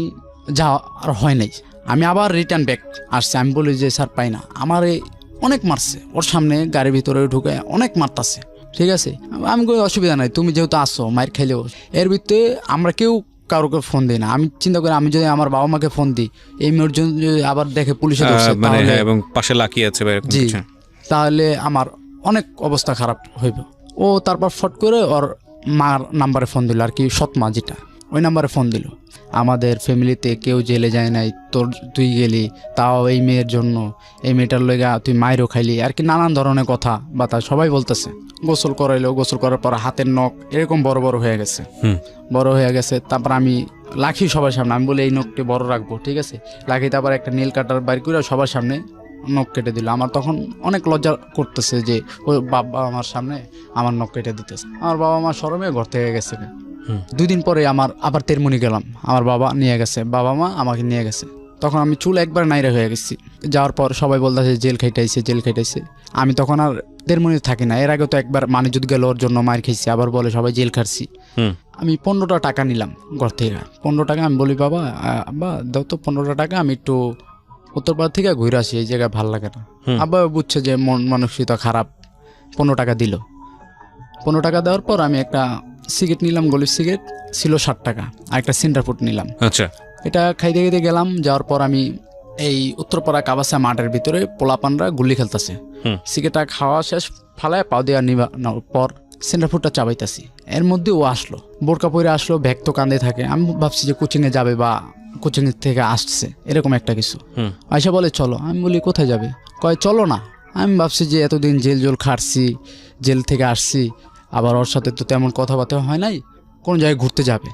যাওয়া আর হয় নাই, আমি আবার রিটার্ন ব্যাক আসছে। আমি বলি যে স্যার পাই না, আমার অনেক মারছে, ওর সামনে গাড়ির ভিতরে ঢুকে অনেক মারতাছে, ঠিক আছে। আমি কোনো অসুবিধা নাই, তুমি যেহেতু আসো মার খাইলেও। এর ভিতরে আমরা কেউ কারোকে ফোন দিই না। আমি চিন্তা করি আমি যদি আমার বাবা মাকে ফোন দিই, এই মেয়ের জন্য যদি আবার দেখে পুলিশে ধরছে এবং পাশে লাকি আছে, জি তাহলে আমার অনেক অবস্থা খারাপ হইব। ও তারপর ফট করে ওর মার নাম্বারে ফোন দিল আর কি, সৎমা যেটা, ওই নাম্বারে ফোন দিল। আমাদের ফ্যামিলিতে কেউ জেলে যায় নাই, তুই গেলি তাও এই মেয়ের জন্য, এই মেয়েটার লেগা তুই মায়েরও খাইলি আর কি, নানান ধরনের কথা বাতা সবাই বলতেছে। গোসল করাইলো, গোসল করার পর হাতের নখ এরকম বড় হয়ে গেছে। তারপর আমি লাখি সবার সামনে, আমি বলি এই নখটি বড় রাখবো, ঠিক আছে। লাখি তারপর একটা নীল কাটার বাইর করে সবার সামনে নখ কেটে দিল। আমার তখন অনেক লজ্জা করতেছে যে ওই বাবা আমার সামনে আমার নখ কেটে দিতেছে। আমার বাবা মা শরমে ঘর থেকে গেছে। 2 দিন পরে আমার আবার তেরমুনি গেলাম, আমার বাবা নিয়ে গেছে, বাবা মা আমাকে নিয়ে গেছে। তখন আমি চুল একবার নাইরা হয়ে গেছি। যাওয়ার পর সবাই বলতেছে জেল খাইটাইছে, জেল খাইটাইছে। আমি তখন আর তেরমুনিতে থাকি না। এর আগে তো একবার মানিজুদ গেল, ওর জন্য মার খাইছি, আবার বলে সবাই জেল খাচ্ছি। আমি 15টা টাকা নিলাম ঘর থেকে। 15 টাকা আমি বলি বাবা দাও তো 15টা টাকা, আমি একটু উত্তরপাড়া থেকে ঘুরে আসি, এই জায়গায় ভালো লাগে না। আব্বা বুঝছে যে মন মানসিকতা খারাপ, 15 টাকা দিল। 15 টাকা দেওয়ার পর আমি একটা সিগারেট নিলাম, গলির সিগারেট ছিল 60 টাকা, আর একটা সেন্টার ফুড নিলাম। আচ্ছা, এটা খাইতে খাইতে গেলাম। যাওয়ার পর আমি এই উত্তরপাড়া কাবাসা মাঠের ভিতরে পোলাপানরা গুলি খেলতেছে। সিগারেটটা খাওয়া শেষ, ফালায় পাও দেওয়া নিবার পর সেন্টার ফুডটা চাবাইতেছি। এর মধ্যে ও আসলো, বোরকা পরে আসলো, ব্যাগ তো কাঁধে থাকে। আমি ভাবছি যে কোচিংয়ে যাবে বা কোচিং থেকে আসছে, এরকম একটা কিছু। আয়সা বলে চলো। আমি বলি কোথায় যাবে? কয় চলো না। আমি ভাবছি যে এতদিন জেল খাটছি, জেল থেকে আসছি, আবার ওর সাথে তো তেমন কথাবার্তা হয় নাই, কোন জায়গায় ঘুরতে যাবে।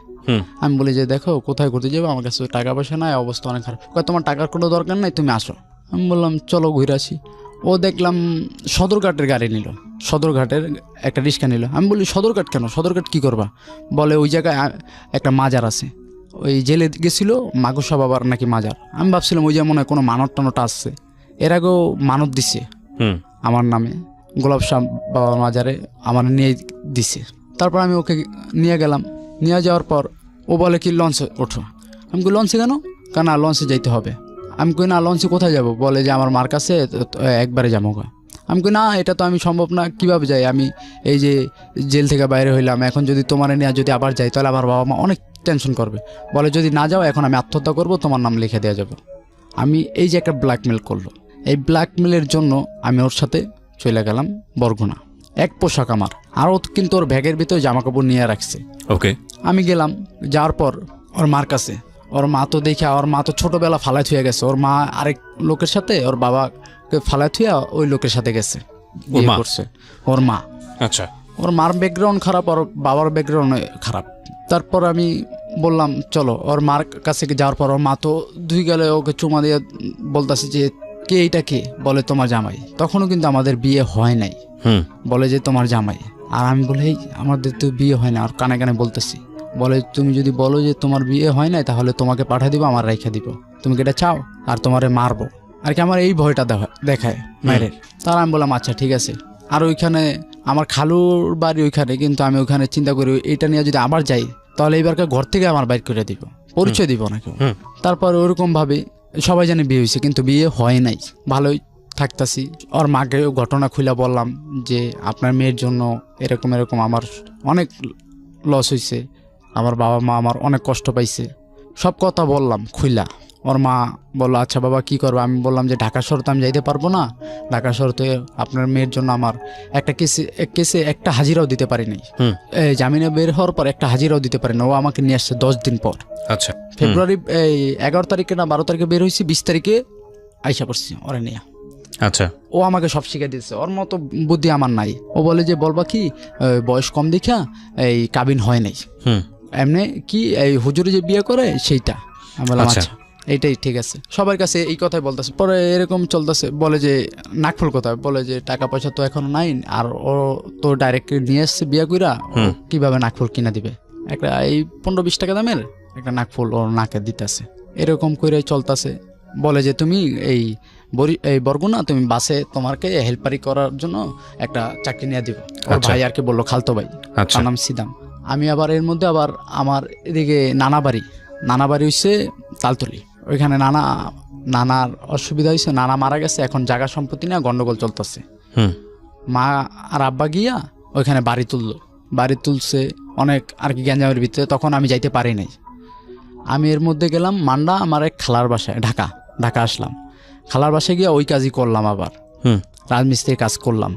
আমি বলি যে দেখো কোথায় ঘুরতে যাবো, আমার কাছে টাকা পয়সা নাই, অবস্থা অনেক খারাপ। কয় তোমার টাকার কোনো দরকার নাই, তুমি আসো। আমি বললাম চলো ঘুরে আসি। ও দেখলাম সদরঘাটের গাড়ি নিল, সদরঘাটের একটা রিক্সা নিল। আমি বলি সদরঘাট কেন, সদরঘাট কী করবা? বলে ওই জায়গায় একটা মাজার আছে, ওই জেলে গেছিলো মাগুসা বাবার নাকি মাজার। আমি ভাবছিলাম ওই যে মনে হয় কোনো মানত টানত আসছে, এর আগেও মানত দিছে আমার নামে, গোলাপ শাহ বাবার মাজারে আমার নিয়ে দিছে। তারপর আমি ওকে নিয়ে গেলাম। নিয়ে যাওয়ার পর ও বলে কি লঞ্চে ওঠো। আমি কই লঞ্চে কেন? কেন লঞ্চে যাইতে হবে। আমি কই না লঞ্চে কোথায় যাব? বলে যে আমার মার কাছে একবারে যাবো গা। আমি কই না, এটা তো আমি সম্ভব না, কিভাবে যাই? আমি এই যে জেল থেকে বাইরে হইলাম, এখন যদি তোমার নিয়ে যদি আবার যাই তাহলে আমার বাবা মা অনেক টেনশন করবে। বলে যদি না যাও এখন আমি আত্মহত্যা করব, তোমার নাম লিখে দেওয়া যাবে। আমি এই যে একটা ব্ল্যাকমেল করলো, এই ব্ল্যাকমেলের জন্য আমি ওর সাথে চলে গেলাম বরগুনা। এক পোশাক আমার, আরও কিন্তু ওর ব্যাগের ভিতরে জামা কাপড় নিয়ে রাখছে। ওকে, আমি গেলাম। যাওয়ার পর ওর মার কাছে, ওর মা তো দেখে, ওর মা তো ছোটোবেলা ফালাই থুয়ে গেছে। ওর মা আরেক লোকের সাথে, ওর বাবাকে ফালাই থুয়া ওই লোকের সাথে গেছে, বিয়ে করছে ওর মা। আচ্ছা, ওর মার ব্যাকগ্রাউন্ড খারাপ, ওর বাবার ব্যাকগ্রাউন্ড খারাপ। তারপর আমি বললাম চলো। ওর মার কাছে যাওয়ার পর ওর মা তো ধুই গেলে, ওকে চুমা দিয়ে বলতেছে যে কে এইটা কে? বলে তোমার জামাই। তখনও কিন্তু আমাদের বিয়ে হয় নাই। বলে যে তোমার জামাই। আর আমি বলি এই আমাদের তো বিয়ে হয় না। আর কানে কানে বলতেছি। বলে তুমি যদি বলো যে তোমার বিয়ে হয় নাই তাহলে তোমাকে পাঠিয়ে দিব, আমার রাইখা দিব, তুমি কি এটা চাও? আর তোমারে মারবো আর কি, আমার এই ভয়টা দেখায় মায়ের। তার আমি বললাম আচ্ছা ঠিক আছে। আর ওইখানে আমার খালুর বাড়ি ওইখানে, কিন্তু আমি ওইখানে চিন্তা করি এইটা নিয়ে যদি আবার যাই তাহলে এইবারকে ঘর থেকে আমার বাইর করে দিব, পরিচয় দিব না কেউ। তারপর ওরকম ভাবে সবাই জানে বিয়ে হয়েছে, কিন্তু বিয়ে হয় নাই। ভালোই থাকতাছি। ওর মাকে ঘটনা খুলে বললাম যে আপনার মেয়ের জন্য এরকম এরকম আমার অনেক লস হয়েছে, আমার বাবা মা আমার অনেক কষ্ট পাইছে, সব কথা বললাম খুইলা। ওর মা বললো আচ্ছা বাবা কী করবো? আমি বললাম যে ঢাকা শহর তো আমি যাইতে পারবো না, ঢাকা শহরতে আপনার মেয়ের জন্য আমার একটা কেসে একটা হাজিরাও দিতে পারি নাই। জামিনে বের হওয়ার পর একটা হাজিরাও দিতে পারি না। ও আমাকে নিয়ে আসছে 10 দিন পর। আচ্ছা, ফেব্রুয়ারি 11 তারিখে না 12 তারিখে বের হয়েছি, 20 তারিখে আইসা পড়ছি ওরে নিয়ে। আচ্ছা, ও আমাকে সব শিখে দিচ্ছে, ওর মতো বুদ্ধি আমার নাই। ও বলে যে বলবা কি বয়স কম দেখা এই কাবিন হয় নাই, এমনি কি এই হুজুরে যে বিয়ে করে সেইটা। আমি বললাম আচ্ছা এইটাই ঠিক আছে। সবার কাছে এই কথাই বলতেছে। পরে এরকম চলতেছে। বলে যে নাকফুল কোথায়? বলে যে টাকা পয়সা তো এখন নাই, আর ও তো ডাইরেক্ট নিয়ে এসছে বিয়ে কইরা, কিভাবে নাকফুল কিনা দিবে? একটা এই 15-20 টাকা দামের একটা নাকফুল ওর নাকে দিতেছে। এরকম করে চলতেছে। বলে যে তুমি এই বরগুনা তুমি বাসে তোমাকে হেল্পারি করার জন্য একটা চাকরি নিয়ে দিব। ওর ভাই আর কি বললো, খালতো ভাই, তার নাম সিদাম। আমি আবার এর মধ্যে আবার আমার এদিকে নানা বাড়ি হচ্ছে তালতলি। ওইখানে নানার অসুবিধা হয়েছে, নানা মারা গেছে, এখন জায়গা সম্পত্তি নিয়ে গন্ডগোল চলতেছে। মা আর আব্বা গিয়া ওইখানে বাড়ি তুলছে অনেক আর কি গ্যাঞ্জামের ভিতরে। তখন আমি যাইতে পারি নাই। আমি এর মধ্যে গেলাম মান্ডা, আমার এক খালার বাসায়, ঢাকা আসলাম। খালার বাসায় গিয়ে ওই কাজই করলাম, আবার রাজমিস্ত্রির কাজ করলাম।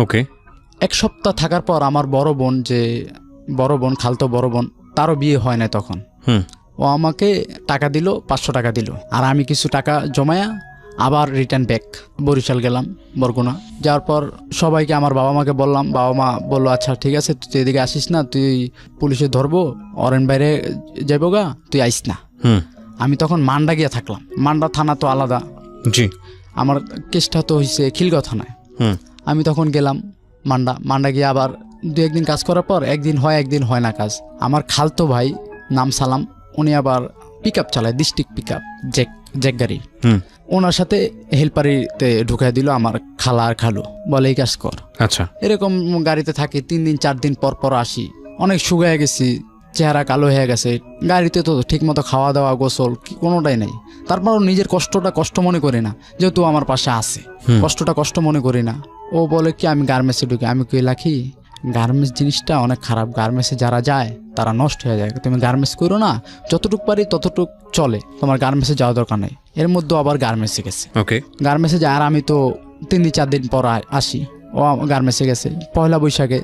ওকে, 1 সপ্তাহ থাকার পর আমার বড় বোন খালতো বড় বোন, তারও বিয়ে হয় না তখন। ও আমাকে টাকা দিল, 500 টাকা দিল। আর আমি কিছু টাকা জমায়া আবার রিটার্ন ব্যাক বরিশাল গেলাম, বরগুনা। যাওয়ার পর সবাইকে, আমার বাবা মাকে বললাম। বাবা মা বললো আচ্ছা ঠিক আছে, তুই এদিকে আসিস না, তুই পুলিশে ধরবো, অরেন বাইরে যাবো গা, তুই আইস না। আমি তখন মান্ডা গিয়া থাকলাম। মান্ডা থানা তো আলাদা। জি, আমার কেসটা তো হয়েছে খিলগাঁও থানায়। আমি তখন গেলাম মান্ডা গিয়ে আবার দু একদিন কাজ করার পর একদিন হয় না কাজ। আমার খালতো ভাই নাম সালাম, উনি আবার পিক আপ চালায়, ডিস্ট্রিক্ট পিক আপ, জ্যাক গাড়ি। ওনার সাথে হেল্পারিতে ঢুকাই দিল আমার খালা আর খালু, বলে এই কাজ কর। আচ্ছা। এরকম গাড়িতে থাকি 3 দিন 4 দিন পর পর আসি, অনেক শুকায় গেছি, চেহারা কালো হয়ে গেছে। গাড়িতে তো ঠিক মতো খাওয়া দাওয়া গোসল কোনোটাই নেই। তারপরও নিজের কষ্টটা কষ্ট মনে করি না, যেহেতু আমার পাশে আছে, কষ্টটা কষ্ট মনে করি না। ও বলে কি আমি গার্মেন্টসে ঢুকি, আমি কইলা কি গার্মেন্টস জিনিসটা অনেক খারাপ, গার্মেন্টসে যারা যায় তারা নষ্ট হয়ে যায়, তুমি গার্মেন্টস করো না, যতটুক পারি ততটুক চলে, তোমার গার্মেন্টসে যাওয়া দরকার নেই। এর মধ্যে আবার গার্মেন্টসে গেছে। ওকে। গার্মেন্টসে যায় আর আমি তো 3 দিন 4 দিন পর আসি, ও গার্মেন্টসে গেছে। পয়লা বৈশাখে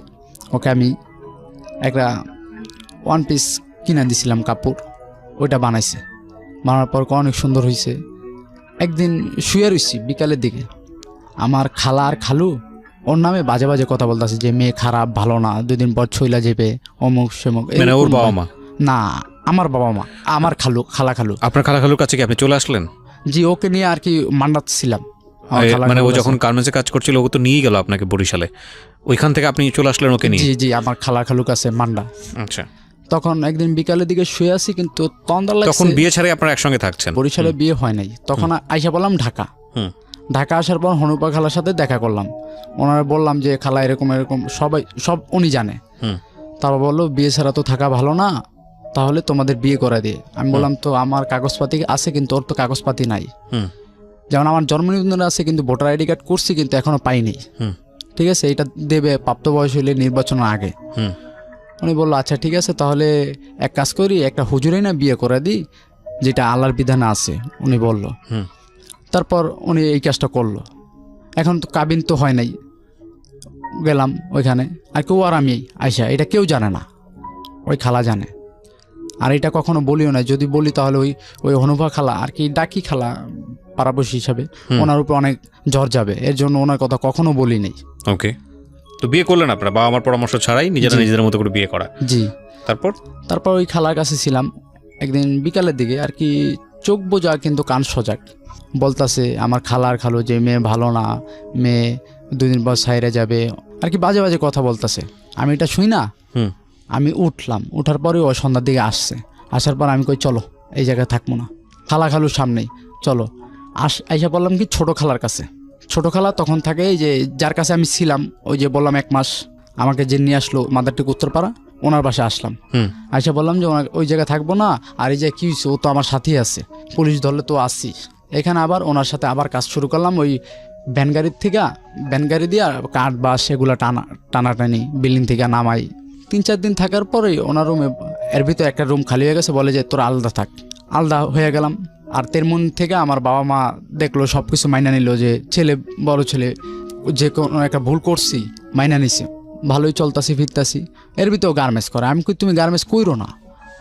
ওকে আমি একটা 1 পিস কিনে দিছিলাম কাপড়, ওইটা বানাইছে, বানানোর পর অনেক সুন্দর হয়েছে। একদিন শুয়ে রইছি বিকালের দিকে, আমার খালা আর খালু ওর নামে বাজে বাজে কথা বলতেছে যে মেয়ে খারাপ, ভালো না, 2 দিন পর ছইলা যাবে, অমুক সেমুক। মানে ওর বাবা মা? না, আমার বাবা মা, আমার খালা খালু। আপনার খালা খালুর কাছে কি আপনি চলে আসলেন? জি, ওকে নিয়ে আর কি মান্ডাত ছিলাম। মানে ও যখন গার্মেন্টসে কাজ করছিল ও তো নিয়ে গেল আপনাকে বরিশালে, ওইখান থেকে আপনি চলে আসলেন ওকে নিয়ে? জি জি, আমার খালা খালুর কাছে মান্ডা। আচ্ছা। তখন একদিন বিকালের দিকে শুয়ে আছি, কিন্তু তন্দার লাগছে। তখন বিয়ে ছাড়াই আপনারা একসঙ্গে থাকছেন? বরিশালে বিয়ে হয় নাই, তখন আইসা বললাম ঢাকা। ঢাকা আসার পর হনুপা খালার সাথে দেখা করলাম, ওনারা বললাম যে খালা এরকম এরকম, সব উনি জানে। তারপর বললো বিয়ে ছাড়া তো থাকা ভালো না, তাহলে তোমাদের বিয়ে করে দিয়ে। আমি বললাম তো আমার কাগজপাতি আছে, কিন্তু ওর তো কাগজপাতি নাই। যেমন আমার জন্ম নিবন্ধন আছে, কিন্তু ভোটার আইডি কার্ড করছি, কিন্তু এখনো পাইনি। ঠিক আছে, এটা দেবে প্রাপ্ত বয়স হইলে নির্বাচনের আগে। উনি বললো আচ্ছা ঠিক আছে, তাহলে এক কাজ করি, একটা হুজুরেই না বিয়ে করে দিই, যেটা আল্লাহর বিধানে আছে, উনি বলল। তারপর উনি এই কাজটা করলো। এখন তো কাবিন তো হয় নাই, গেলাম ওইখানে, আর কেউ আর আমি আইসা, এটা কেউ জানে না, ওই খালা জানে। আর এটা কখনো বলিও না, যদি বলি তাহলে ওই হনুভা খালা আর কি ডাকি খালা পাড়াপড়শি হিসাবে, ওনার উপর অনেক জ্বর যাবে, এর জন্য ওনার কথা কখনো বলি নেই। ওকে। তো বিয়ে করলেন আপনারা বাবা মার পরামর্শ ছাড়াই, নিজেদের মতো করে বিয়ে করা? জি। তারপর ওই খালার কাছে ছিলাম একদিন বিকালের দিকে আর কি, চোখ বোঝা কিন্তু কান সজাগ, বলতাছে আমার খালার খালু যে মেয়ে ভালো না, মেয়ে 2 দিন পর সাইরে যাবে, আর কি বাজে বাজে কথা বলতেছে। আমি এটা শুই না, আমি উঠলাম, উঠার পরে ও সন্ধ্যার দিকে আসছে। আসার পর আমি কই চলো এই জায়গায় থাকবো না, খালা খালুর সামনেই চলো। আইসা বললাম কি ছোট খালার কাছে। ছোট খালা তখন থাকে যে যার কাছে আমি ছিলাম, ওই যে বললাম 1 মাস আমাকে যে নিয়ে আসলো মাদারটিক উত্তরপাড়া, ওনার বাসায় আসলাম। আইসা বললাম যে ওই জায়গায় থাকবো না, আর এই যে কি হয়েছে, ও তো আমার সাথেই আছে, পুলিশ ধরলে তো আসছি। এখানে আবার ওনার সাথে আবার কাজ শুরু করলাম, ওই ভ্যানগাড়ি দিয়ে কাঠ বা সেগুলো টানাটানি বিল্ডিং থেকে নামাই। 3-4 দিন থাকার পরেই ওনার রুমে, এর ভিতরে একটা রুম খালি হয়ে গেছে, বলে যে তোর আলাদা থাক। আলাদা হয়ে গেলাম। আর তেমন থেকে আমার বাবা মা দেখলো, সব কিছু মাইনা নিল, যে বড় ছেলে যে কোনো একটা ভুল করছি মাইনা নিছে, ভালোই চলতাছি ফিরতাছি। এর ভিতরে গার্মেন্টস করে, আমি কই তুমি গার্মেন্টস কইরো না,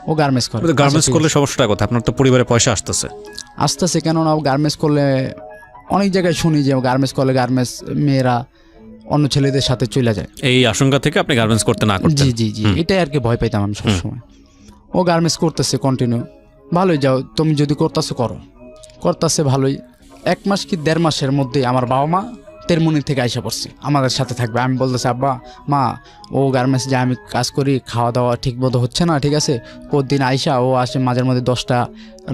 ও গার্মেন্টস করে। গার্মেন্টস করলে সমস্যাটা কথা, আপনার তো পরিবারে পয়সা আসতেছে, কেননা ও গার্মেন্টস করলে অনেক জায়গায় শুনি যে গার্মেন্টস করলে গার্মেন্টস মেয়েরা অন্য ছেলেদের সাথে চলে যায়, এই আশঙ্কা থেকে আপনি গার্মেন্টস করতে না করতেন। জি জি জি, এটাই আর কি ভয় পাইতাম আমি সবসময়। ও গার্মেন্টস করতেছে কন্টিনিউ, ভালোই, যাও তুমি যদি করতেছে ভালোই। 1 মাস কি 1.5 মাসের মধ্যে আমার বাবা মা তেরমুনি থেকে আইসা পড়ছে, আমাদের সাথে থাকবে। আমি বলতেছি আব্বা মা, ও গার্মেন্টস যে আমি কাজ করি, খাওয়া দাওয়া ঠিক মতো হচ্ছে না, ঠিক আছে, প্রতিদিন আইসা ও আসে মাঝের মধ্যে 10টা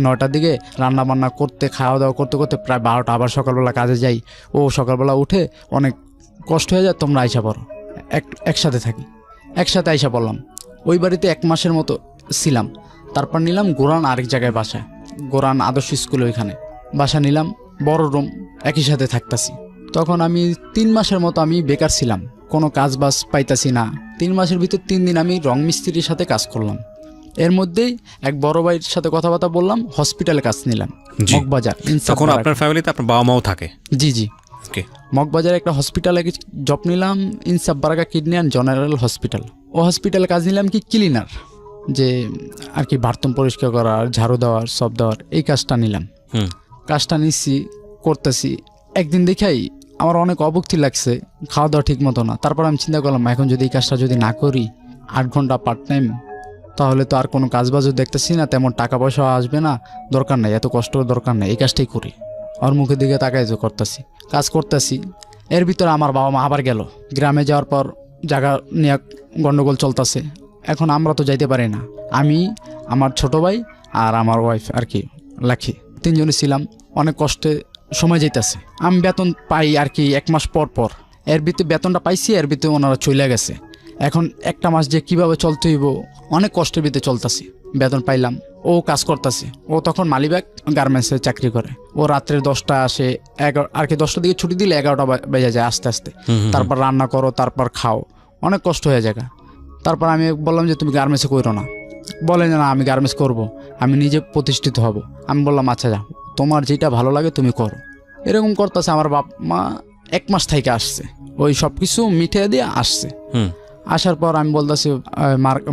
9টার দিকে, রান্না বান্না করতে খাওয়া দাওয়া করতে করতে প্রায় 12টা, আবার সকালবেলা কাজে যাই, ও সকালবেলা উঠে অনেক কষ্ট হয়ে যায়, তোমরা আইসা পড়ো, একসাথে থাকি। একসাথে আইসা পড়লাম। ওই বাড়িতে 1 মাসের মতো ছিলাম। তারপর নিলাম গোরান আরেক জায়গায় বাসা, গোরান আদর্শ স্কুলে, ওইখানে বাসা নিলাম, বড় রুম, একই সাথে থাকতাছি। তখন আমি 3 মাসের মতো আমি বেকার ছিলাম, কোনো কাজ বাজ পাইতাছি না। 3 মাসের ভিতর 3 দিন আমি রং মিস্ত্রির সাথে কাজ করলাম। এর মধ্যেই এক বড় ভাইয়ের সাথে কথাবার্তা বললাম, হসপিটালে কাজ নিলাম মগবাজার। তখন আপনার ফ্যামিলিতে আপনার বাবা মাও থাকে? জি জি। মগবাজারে একটা হসপিটালে জব নিলাম, ইনসাফ বারাকা কিডনি অ্যান্ড জেনারেল হসপিটাল। ও হসপিটালে কাজ নিলাম কি ক্লিনার, যে আর কি বাথরুম পরিষ্কার করার, ঝাড়ু দেওয়ার, সব দেওয়ার, এই কাজটা নিলাম। কাজটা নিচ্ছি, করতেছি। একদিন দেখাই আমার অনেক অভুক্তি লাগছে, খাওয়া দাওয়া ঠিক মতো না। তারপর আমি চিন্তা করলাম, এখন যদি এই কাজটা যদি না করি 8 ঘন্টা পার্ট টাইম, তাহলে তো আর কোনো কাজবাজও দেখতেছি না, তেমন টাকা পয়সা আসবে না, দরকার নেই, এত কষ্ট দরকার নেই, এই কাজটাই করি। আর মুখের দিকে তাকাই যে করতেছি, কাজ করতেছি। এর ভিতরে আমার বাবা মা আবার গেল। গ্রামে যাওয়ার পর জায়গা নিয়ে গন্ডগোল চলতেছে। এখন আমরা তো যাইতে পারি না, আমি, আমার ছোট ভাই আর আমার ওয়াইফ আর কি লাখি, তিনজনে ছিলাম। অনেক কষ্টে সময় যাইতেছে। আমি বেতন পাই আর কি 1 মাস পর পর, এর ভিতরে বেতনটা পাইছি, এর ভিতরে ওনারা চলে গেছে। এখন একটা মাস যে কিভাবে চলতে হইব, অনেক কষ্টের ভিতরে চলতেছি। বেতন পাইলাম, ও কাজ করতেছে, ও তখন মালিবাগ গার্মেন্টসে চাকরি করে। ও রাত্রে 10টা আসে, 11 আর কি 10টার দিকে ছুটি দিলে 11টা বেজে যায় আস্তে আস্তে। তারপর রান্না করো, তারপর খাও, অনেক কষ্ট হয়ে যায়। তারপর আমি বললাম যে তুমি গার্মেন্টসে করো না। বলে না আমি গার্মেন্টস করব, আমি নিজে প্রতিষ্ঠিত হব। আমি বললাম আচ্ছা যাও, তোমার যেটা ভালো লাগে তুমি করো। এরকম করতেছে। আমার বাপ মা 1 মাস থেকে আসছে, ওই সব কিছু মিটিয়ে দিয়ে আসছে। আসার পর আমি বলতেছি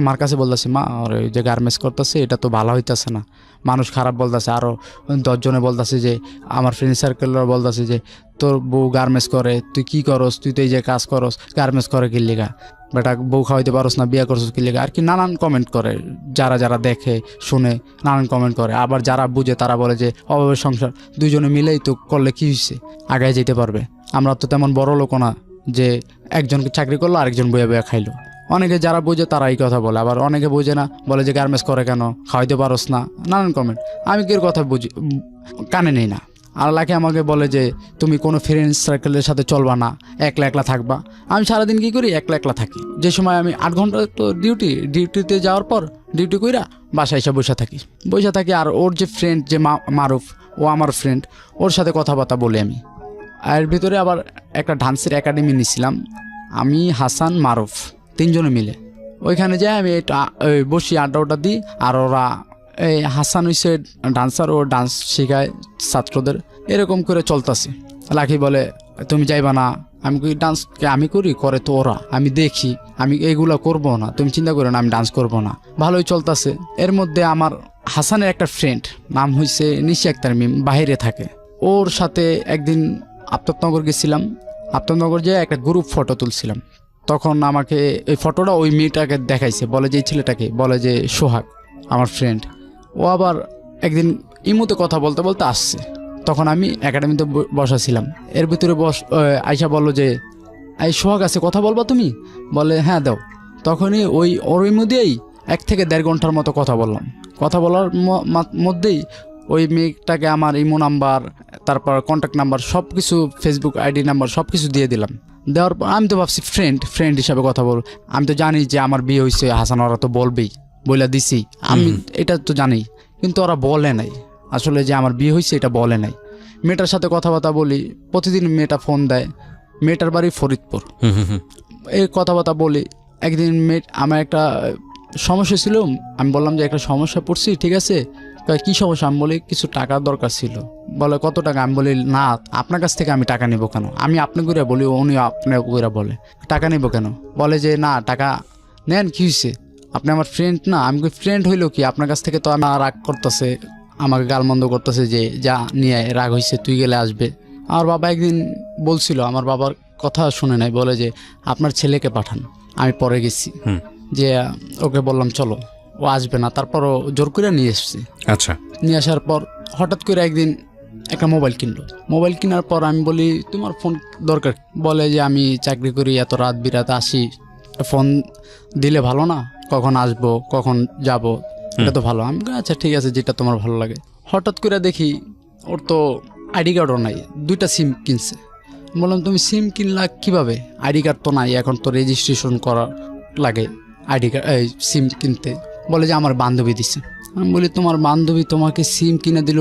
মার কাছে বলতেছি, মা আর ওই যে গার্মেন্টস করতেছে এটা তো ভালো হইতেছে না, মানুষ খারাপ বলতেছে। আরও 10 জনে বলতেছে যে, আমার ফ্রেন্ড সার্কেলরা বলতেছে যে তোর বউ গার্মেন্টস করে, তুই কি করস, তুই তো এই যে কাজ করস, গার্মেন্টস করে কি লিগা, বেটা বউ খাওয়াইতে পারস না, বিয়ে করছিস কি লিগা, আর কি নানান কমেন্ট করে। যারা যারা দেখে শুনে নানান কমেন্ট করে। আবার যারা বুঝে তারা বলে যে অভাবের সংসার, 2 জনে মিলেই তো করলে কি হয়েছে, আগায় যেতে পারবে। আমরা তো তেমন বড় লোক না যে একজনকে চাকরি করলো আরেকজন বইয়া বইয়া খাইলো। অনেকে যারা বোঝে তারা এই কথা বলে, আবার অনেকে বোঝে না, বলে যে গার্মেন্টস করে কেন, খাওয়াইতে পারস না, নানান কমেন্ট। আমি কি কথা বুঝি, কানে নেই না। আর লাখে আমাকে বলে যে তুমি কোনো ফ্রেন্ড সার্কেলের সাথে চলবা না, একলা একলা থাকবা। আমি সারাদিন কী করি, একলা একলা থাকি। যে সময় আমি 8 ঘন্টা তো ডিউটিতে যাওয়ার পর ডিউটি কইরা বাসায় এসে বসে থাকি। আর ওর যে ফ্রেন্ড যে মারুফ, ও আমার ফ্রেন্ড, ওর সাথে কথাবার্তা বলি আমি। এর ভিতরে আবার একটা ডান্সের একাডেমি নিয়েছিলাম আমি, হাসান, মারুফ, 3 জনে মিলে। ওইখানে যাই আমি বসি, আড্ডা দিই। আর ওরা এই হাসান হইছে ডান্সার, ও ডান্স শেখায় ছাত্রদের। এরকম করে চলতেছে। লাকি বলে তুমি যাইবা না। আমি কই ডান্স আমি করি, করে তো ওরা, আমি দেখি, আমি এইগুলো করব না, তুমি চিন্তা করো না, আমি ডান্স করব না। ভালোই চলতেছে। এর মধ্যে আমার হাসানের একটা ফ্রেন্ড, নাম হইছে নিশি আক্তার মিম, বাইরে থাকে। ওর সাথে একদিন আফতাবনগর গেছিলাম। আফতাবনগর যেয়ে একটা গ্রুপ ফটো তুলছিলাম। তখন আমাকে এই ফটোটা ওই মেয়েটাকে দেখাইছে, বলে যে এই ছেলেটাকে, বলে যে সোহাগ আমার ফ্রেন্ড। ও আবার একদিন ইমুতে কথা বলতে বলতে আসছে। তখন আমি একাডেমিতে বসাছিলাম। এর ভিতরে আয়শা বললো যে এই সোহাগ আছে, কথা বলবা তুমি? বলে হ্যাঁ দাও। তখনই ওর মধ্যেই 1 থেকে 1.5 ঘন্টার মতো কথা বললাম। কথা বলার মধ্যেই ওই মেয়েটাকে আমার ইমো নাম্বার, তারপর কন্ট্যাক্ট নাম্বার, সব কিছু, ফেসবুক আইডি নাম্বার সব কিছু দিয়ে দিলাম। দেওয়ার পর আমি তো ভাবছি ফ্রেন্ড হিসাবে কথা বল। আমি তো জানি যে আমার বিয়ে হয়েছে, হাসান ওরা তো বলবেই, বইলা দিছি আমি, এটা তো জানি। কিন্তু ওরা বলে নাই আসলে যে আমার বিয়ে হয়েছে, এটা বলে নাই। মেয়েটার সাথে কথাবার্তা বলি, প্রতিদিন মেয়েটা ফোন দেয়। মেয়েটার বাড়ি ফরিদপুর। এই কথাবার্তা বলি। একদিন আমার একটা সমস্যা ছিল, আমি বললাম যে একটা সমস্যা পড়ছি, ঠিক আছে, কি সমস্যা? আমি বলি কিছু টাকার দরকার ছিল। বলে কত টাকা? আমি বলি না, আপনার কাছ থেকে আমি টাকা নেবো কেন? আমি আপনি করে বলি, উনি আপনার করে বলে টাকা নেবো কেন? বলে যে না, টাকা নেন, কি হয়েছে, আপনি আমার ফ্রেন্ড না? আমি ফ্রেন্ড হইলো কি, আপনার কাছ থেকে তো আমার রাগ করতেছে, আমাকে গালমন্দ করতেছে যে যা নিয়ে রাগ হয়েছে, তুই গেলে আসবে। আমার বাবা একদিন বলছিল, আমার বাবার কথা শুনে নাই, বলে যে আপনার ছেলেকে পাঠান। আমি পরে গেছি, যে ওকে বললাম চলো, ও আসবে না, তারপরও জোর করে নিয়ে এসছি। আচ্ছা, নিয়ে আসার পর হঠাৎ করে একদিন একটা মোবাইল কিনলো। মোবাইল কেনার পর আমি বলি তোমার ফোন দরকার? বলে যে আমি চাকরি করি, এত রাত বিরাতে আসি, ফোন দিলে ভালো না? কখন আসবো, কখন যাব, এটা তো ভালো। আমি আচ্ছা ঠিক আছে, যেটা তোমার ভালো লাগে। হঠাৎ করে দেখি ওর তো আইডি কার্ডও নাই, 2টা সিম কিনছে। বললাম তুমি সিম কিনলা কিভাবে? আইডি কার্ড তো নাই, এখন তো রেজিস্ট্রেশন করা লাগে আইডি কার্ড, সিম কিনতে। বলে যে আমার বান্ধবী দিছে। আমি বলি তোমার বান্ধবী তোমাকে সিম কিনে দিল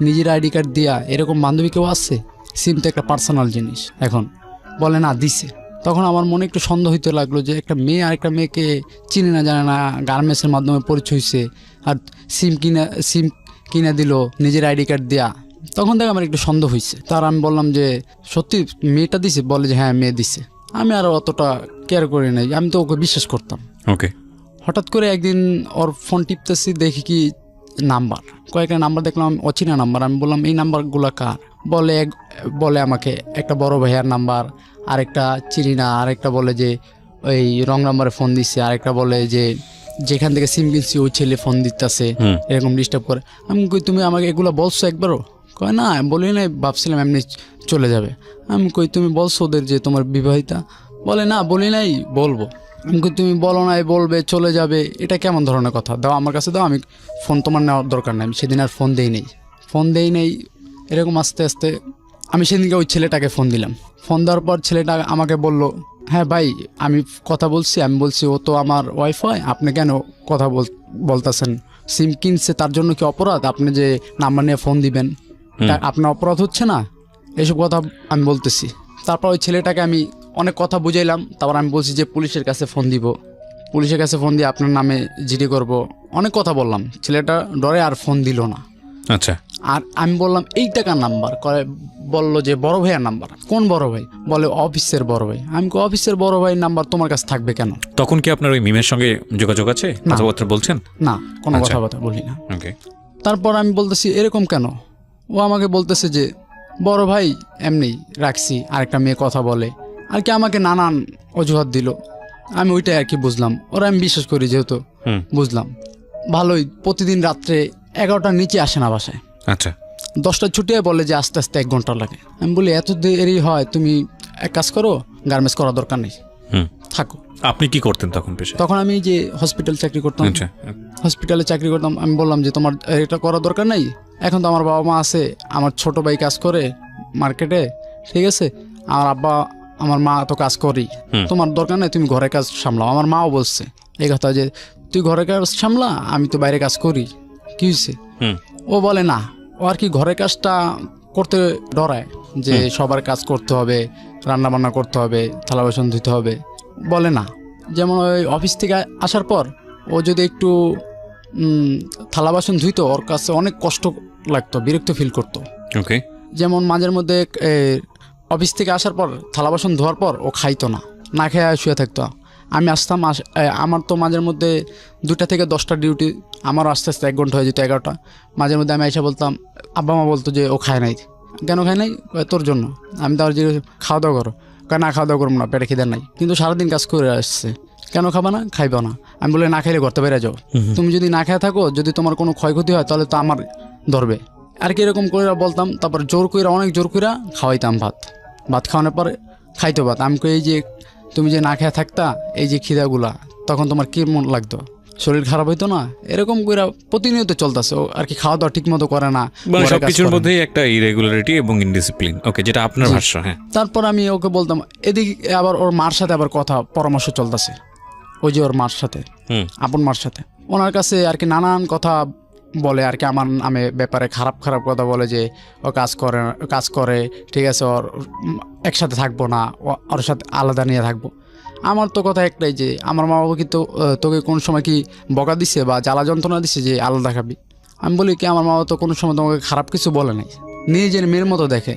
নিজের আইডি কার্ড দিয়া? এরকম বান্ধবী কেউ আছে? সিম তো একটা পার্সোনাল জিনিস। এখন বলে না, দিছে। তখন আমার মনে একটু সন্দেহ হইতে লাগলো যে একটা মেয়ে আর একটা মেয়েকে চিনে না জানে না, গার্মেন্টসের মাধ্যমে পরিচয় হয়েছে, আর সিম কিনে দিল নিজের আইডি কার্ড দেয়া। তখন থেকে আমার একটু সন্দেহ হয়েছে। তার আমি বললাম যে সত্যি মেয়েটা দিছে? বলে যে হ্যাঁ, মেয়ে দিছে। আমি আর অতটা কেয়ার করি নাই, আমি তো ওকে বিশ্বাস করতাম। ওকে। হঠাৎ করে একদিন ওর ফোন টিপতেছি, দেখি কি নাম্বার, কয়েকটা নাম্বার দেখলাম অচেনা নাম্বার। আমি বললাম এই নাম্বারগুলো কার? বলে আমাকে একটা বড় ভাইয়ার নাম্বার, আরেকটা চিনি না, আরেকটা বলে যে ওই রং নাম্বারে ফোন দিচ্ছে, আরেকটা বলে যে যেখান থেকে সিম কিনছি ওই ছেলে ফোন দিতেছে, এরকম ডিস্টার্ব করে। আমি কই তুমি আমাকে এগুলো বলছো একবারও? কয় না, বলি না, ভাবছিলাম এমনি চলে যাবে। আমি কই তুমি বলছো ওদের যে তোমার বিবাহিতা? বলে না বলি নাই, বলবো। আমি কই, তুমি বলো নাই বলবে চলে যাবে, এটা কেমন ধরনের কথা? দাও আমার কাছে দাও, আমি ফোন তোমার নেওয়ার দরকার নাই। আমি সেদিন আর ফোন দেই নেই। এরকম আস্তে আস্তে আমি সেদিনকে ওই ছেলেটাকে ফোন দিলাম। ফোন দেওয়ার পর ছেলেটা আমাকে বলল, হ্যাঁ ভাই আমি কথা বলছি। আমি বলছি ও তো আমার ওয়াইফ হয়, আপনি কেন কথা বলতেছেন? সিম কিনছে তার জন্য কি অপরাধ? আপনি যে নাম্বার নিয়ে ফোন দিবেন, এটা আপনার অপরাধ হচ্ছে না? এসব কথা আমি বলতেছি। তারপর ওই ছেলেটাকে আমি অনেক কথা বুঝাইলাম। তারপর আমি বলছি যে পুলিশের কাছে ফোন দিব, পুলিশের কাছে ফোন দিয়ে আপনার নামে জিডি করব, অনেক কথা বললাম। ছেলেটা ডরে আর ফোন দিল না। আচ্ছা, আর আমি বললাম এই টাকার নাম্বার, বললো যে বড় ভাইয়ের নাম্বার। কোন বড় ভাই? বলে অফিসের বড় ভাই। আমি অফিসের বড় ভাইয়ের নাম্বার তোমার কাছে থাকবে কেন? তখন কি আপনার ওই মিমের সঙ্গে যোগাযোগ আছে, কথাবার্তা বলছেন? না, কোনো আচ্ছা। কথাবার্তা বলি না। ওকে। তারপর আমি বলতেছি এরকম কেন? ও আমাকে বলতেছে যে বড় ভাই এমনি রাখছি, আরেকটা মেয়ে কথা বলে আর কি, আমাকে নানান অজুহাত দিল। আমি ওইটাই আর কি বুঝলাম, ওরা আমি বিশ্বাস করি যেহেতু বুঝলাম। ভালোই, প্রতিদিন রাত্রে 11টার নিচে আসে না বাসায়। আচ্ছা। 10টার ছুটিয়ে বলে যে আস্তে আস্তে 1 ঘন্টা লাগে। আমি বলি এত দেরি হয়, তুমি এক কাজ করো, গার্মেন্টস করার দরকার নেই, থাকো। আপনি কি করতেন তখন পেশায়? তখন আমি যে হসপিটাল চাকরি করতাম, আচ্ছা। হসপিটালে চাকরি করতাম। আমি বললাম যে তোমার এটা করার দরকার নেই, এখন তো আমার বাবা মা আছে, আমার ছোট ভাই কাজ করে মার্কেটে, ঠিক আছে, আমার আব্বা আমার মা তো কাজ করি, তোমার দরকার নেই, তুমি ঘরের কাজ সামলাও। আমার মাও বলছে এই কথা যে তুই ঘরের কাজ সামলা, আমি তো বাইরে কাজ করি, কি হয়েছে? ও বলে না, ও আর কি ঘরের কাজটা করতে ডরায় যে সবার কাজ করতে হবে, রান্না বান্না করতে হবে, থালা বাসন ধুতে হবে, বলে না। যেমন ওই অফিস থেকে আসার পর ও যদি একটু থালা বাসন ধুইতো, ওর কাছে অনেক কষ্ট লাগতো, বিরক্ত ফিল করতো। ওকে। যেমন মাঝের মধ্যে অফিস থেকে আসার পর থালা বাসন ধোয়ার পর ও খাইতো না, না খেয়ে শুয়ে থাকতো। আমি আসতাম, আমার তো মাঝের মধ্যে 2টা থেকে 10টা ডিউটি, আমারও আস্তে আস্তে 1 ঘন্টা হয়ে যেত, 11টা। মাঝের মধ্যে আমি এসে বলতাম, আব্বা মা বলতো যে ও খায় নাই। কেন খায় নাই? তোর জন্য। আমি তার যে খাওয়া দাওয়া করো, না খাওয়া দাওয়া করবো না, পেটে খিদে নাই, কিন্তু সারাদিন কাজ করে আসছে, কেন খাবা না? খাইবা না। আমি বলে না খাইলে ঘরতে বেড়ে যাও, তুমি যদি না খেয়ে থাকো, যদি তোমার কোনো ক্ষয়ক্ষতি হয় তাহলে তো আমার ধরবে আর কি, এরকম করে বলতাম। তারপর অনেক জোর করে খাওয়াইতাম ভাত খাওয়ানোর পরে খাইতো ভাত। আমি এই যে তুমি যে না খেয়ে থাকতা, এই যে খিদাগুলা, তখন তোমার কি মন লাগতো? শরীর খারাপ হইতো না? এরকম করে প্রতিনিয়ত চলতেছে আর কি, খাওয়া দাওয়া ঠিক মতো করে না, মানে সবকিছুর মধ্যেই একটা ইরেগুলারিটি এবং ইনডিসিপ্লিন। ওকে, যেটা আপনার ভাষ্য। হ্যাঁ। তারপর আমি ওকে বলতাম, এদিকে আবার ওর মার সাথে আবার কথা পরামর্শ চলতেছে, ওই যে ওর মার সাথে, আপন মার সাথে, ওনার কাছে আর কি নানান কথা বলে আর কি, আমার নামে ব্যাপারে খারাপ কথা বলে যে ও কাজ করে, ঠিক আছে, ওর একসাথে থাকবো না, ওর সাথে আলাদা নিয়ে থাকবো। আমার তো কথা একটাই যে আমার মা বাবা কি তোকে কোন সময় কি বকা দিছে বা জ্বালা যন্ত্রণা দিছে যে আলাদা খাবি? আমি বলি কি, আমার মা বাবা তো কোনো সময় তোমাকে খারাপ কিছু বলে নাই, নিজের মেয়ের মতো দেখে,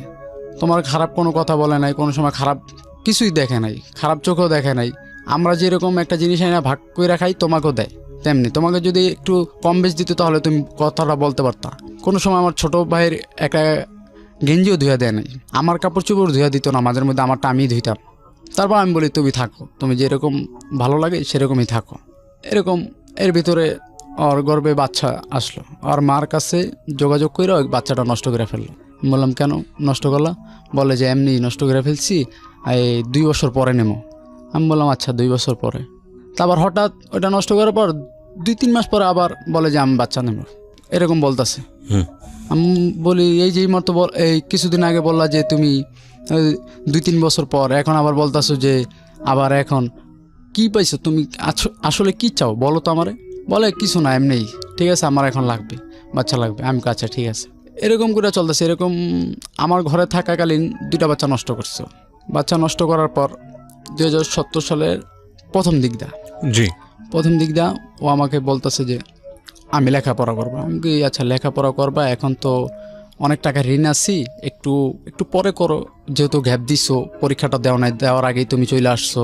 তোমার খারাপ কোনো কথা বলে নাই, কোনো সময় খারাপ কিছুই দেখে নাই, খারাপ চোখেও দেখে নাই। আমরা যেরকম একটা জিনিস এনে ভাগ করে খাই, তোমাকেও দেয় তেমনি। তোমাকে যদি একটু কম বেশ দিত তাহলে তুমি কথাটা বলতে পারতা। কোনো সময় আমার ছোট ভাইয়ের একটা গেঞ্জিও ধুয়ে দেয় নাই, আমার কাপড় চোপড় ধুয়ে দিত না, মাঝের মধ্যে আমারটা আমিই ধুইতাম। তারপর আমি বলি তুমি থাকো, তুমি যেরকম ভালো লাগে সেরকমই থাকো। এরকম এর ভিতরে ওর গর্ভে বাচ্চা আসলো, আর মার কাছে যোগাযোগ করে ওই বাচ্চাটা নষ্ট করে ফেললো। বললাম কেন নষ্ট করলা? বলে যে এমনি নষ্ট করে ফেলছি, এই 2 বছর পরে নেবো। আমি বললাম আচ্ছা 2 বছর পরে। তারপর হঠাৎ ওটা নষ্ট করার পর 2-3 মাস পরে আবার বলে যে আমি বাচ্চা নেব, এরকম বলতেছে। আমি বলি এই যে মতো এই কিছুদিন আগে বললা যে তুমি 2-3 বছর পর, এখন আবার বলতেছো যে আবার এখন কি পাইছো তুমি, আসলে কি চাও বলো তো আমারে? বলে কিছু না, এমনিই, ঠিক আছে, আমার এখন লাগবে, বাচ্চা লাগবে। আমি আচ্ছা ঠিক আছে। এরকম করে চলতেছে। এরকম আমার ঘরে থাকাকালীন 2টা বাচ্চা নষ্ট করছে। বাচ্চা নষ্ট করার পর 2017 সালের প্রথম দিক দা ও আমাকে বলতেছে যে আমি লেখাপড়া করবো। আমি কি আচ্ছা লেখাপড়া করবা, এখন তো অনেক টাকা ঋণ আছি, একটু পরে করো, যেহেতু গ্যাপ দিছো, পরীক্ষাটা দেওয়ার আগেই তুমি চলে আসছো,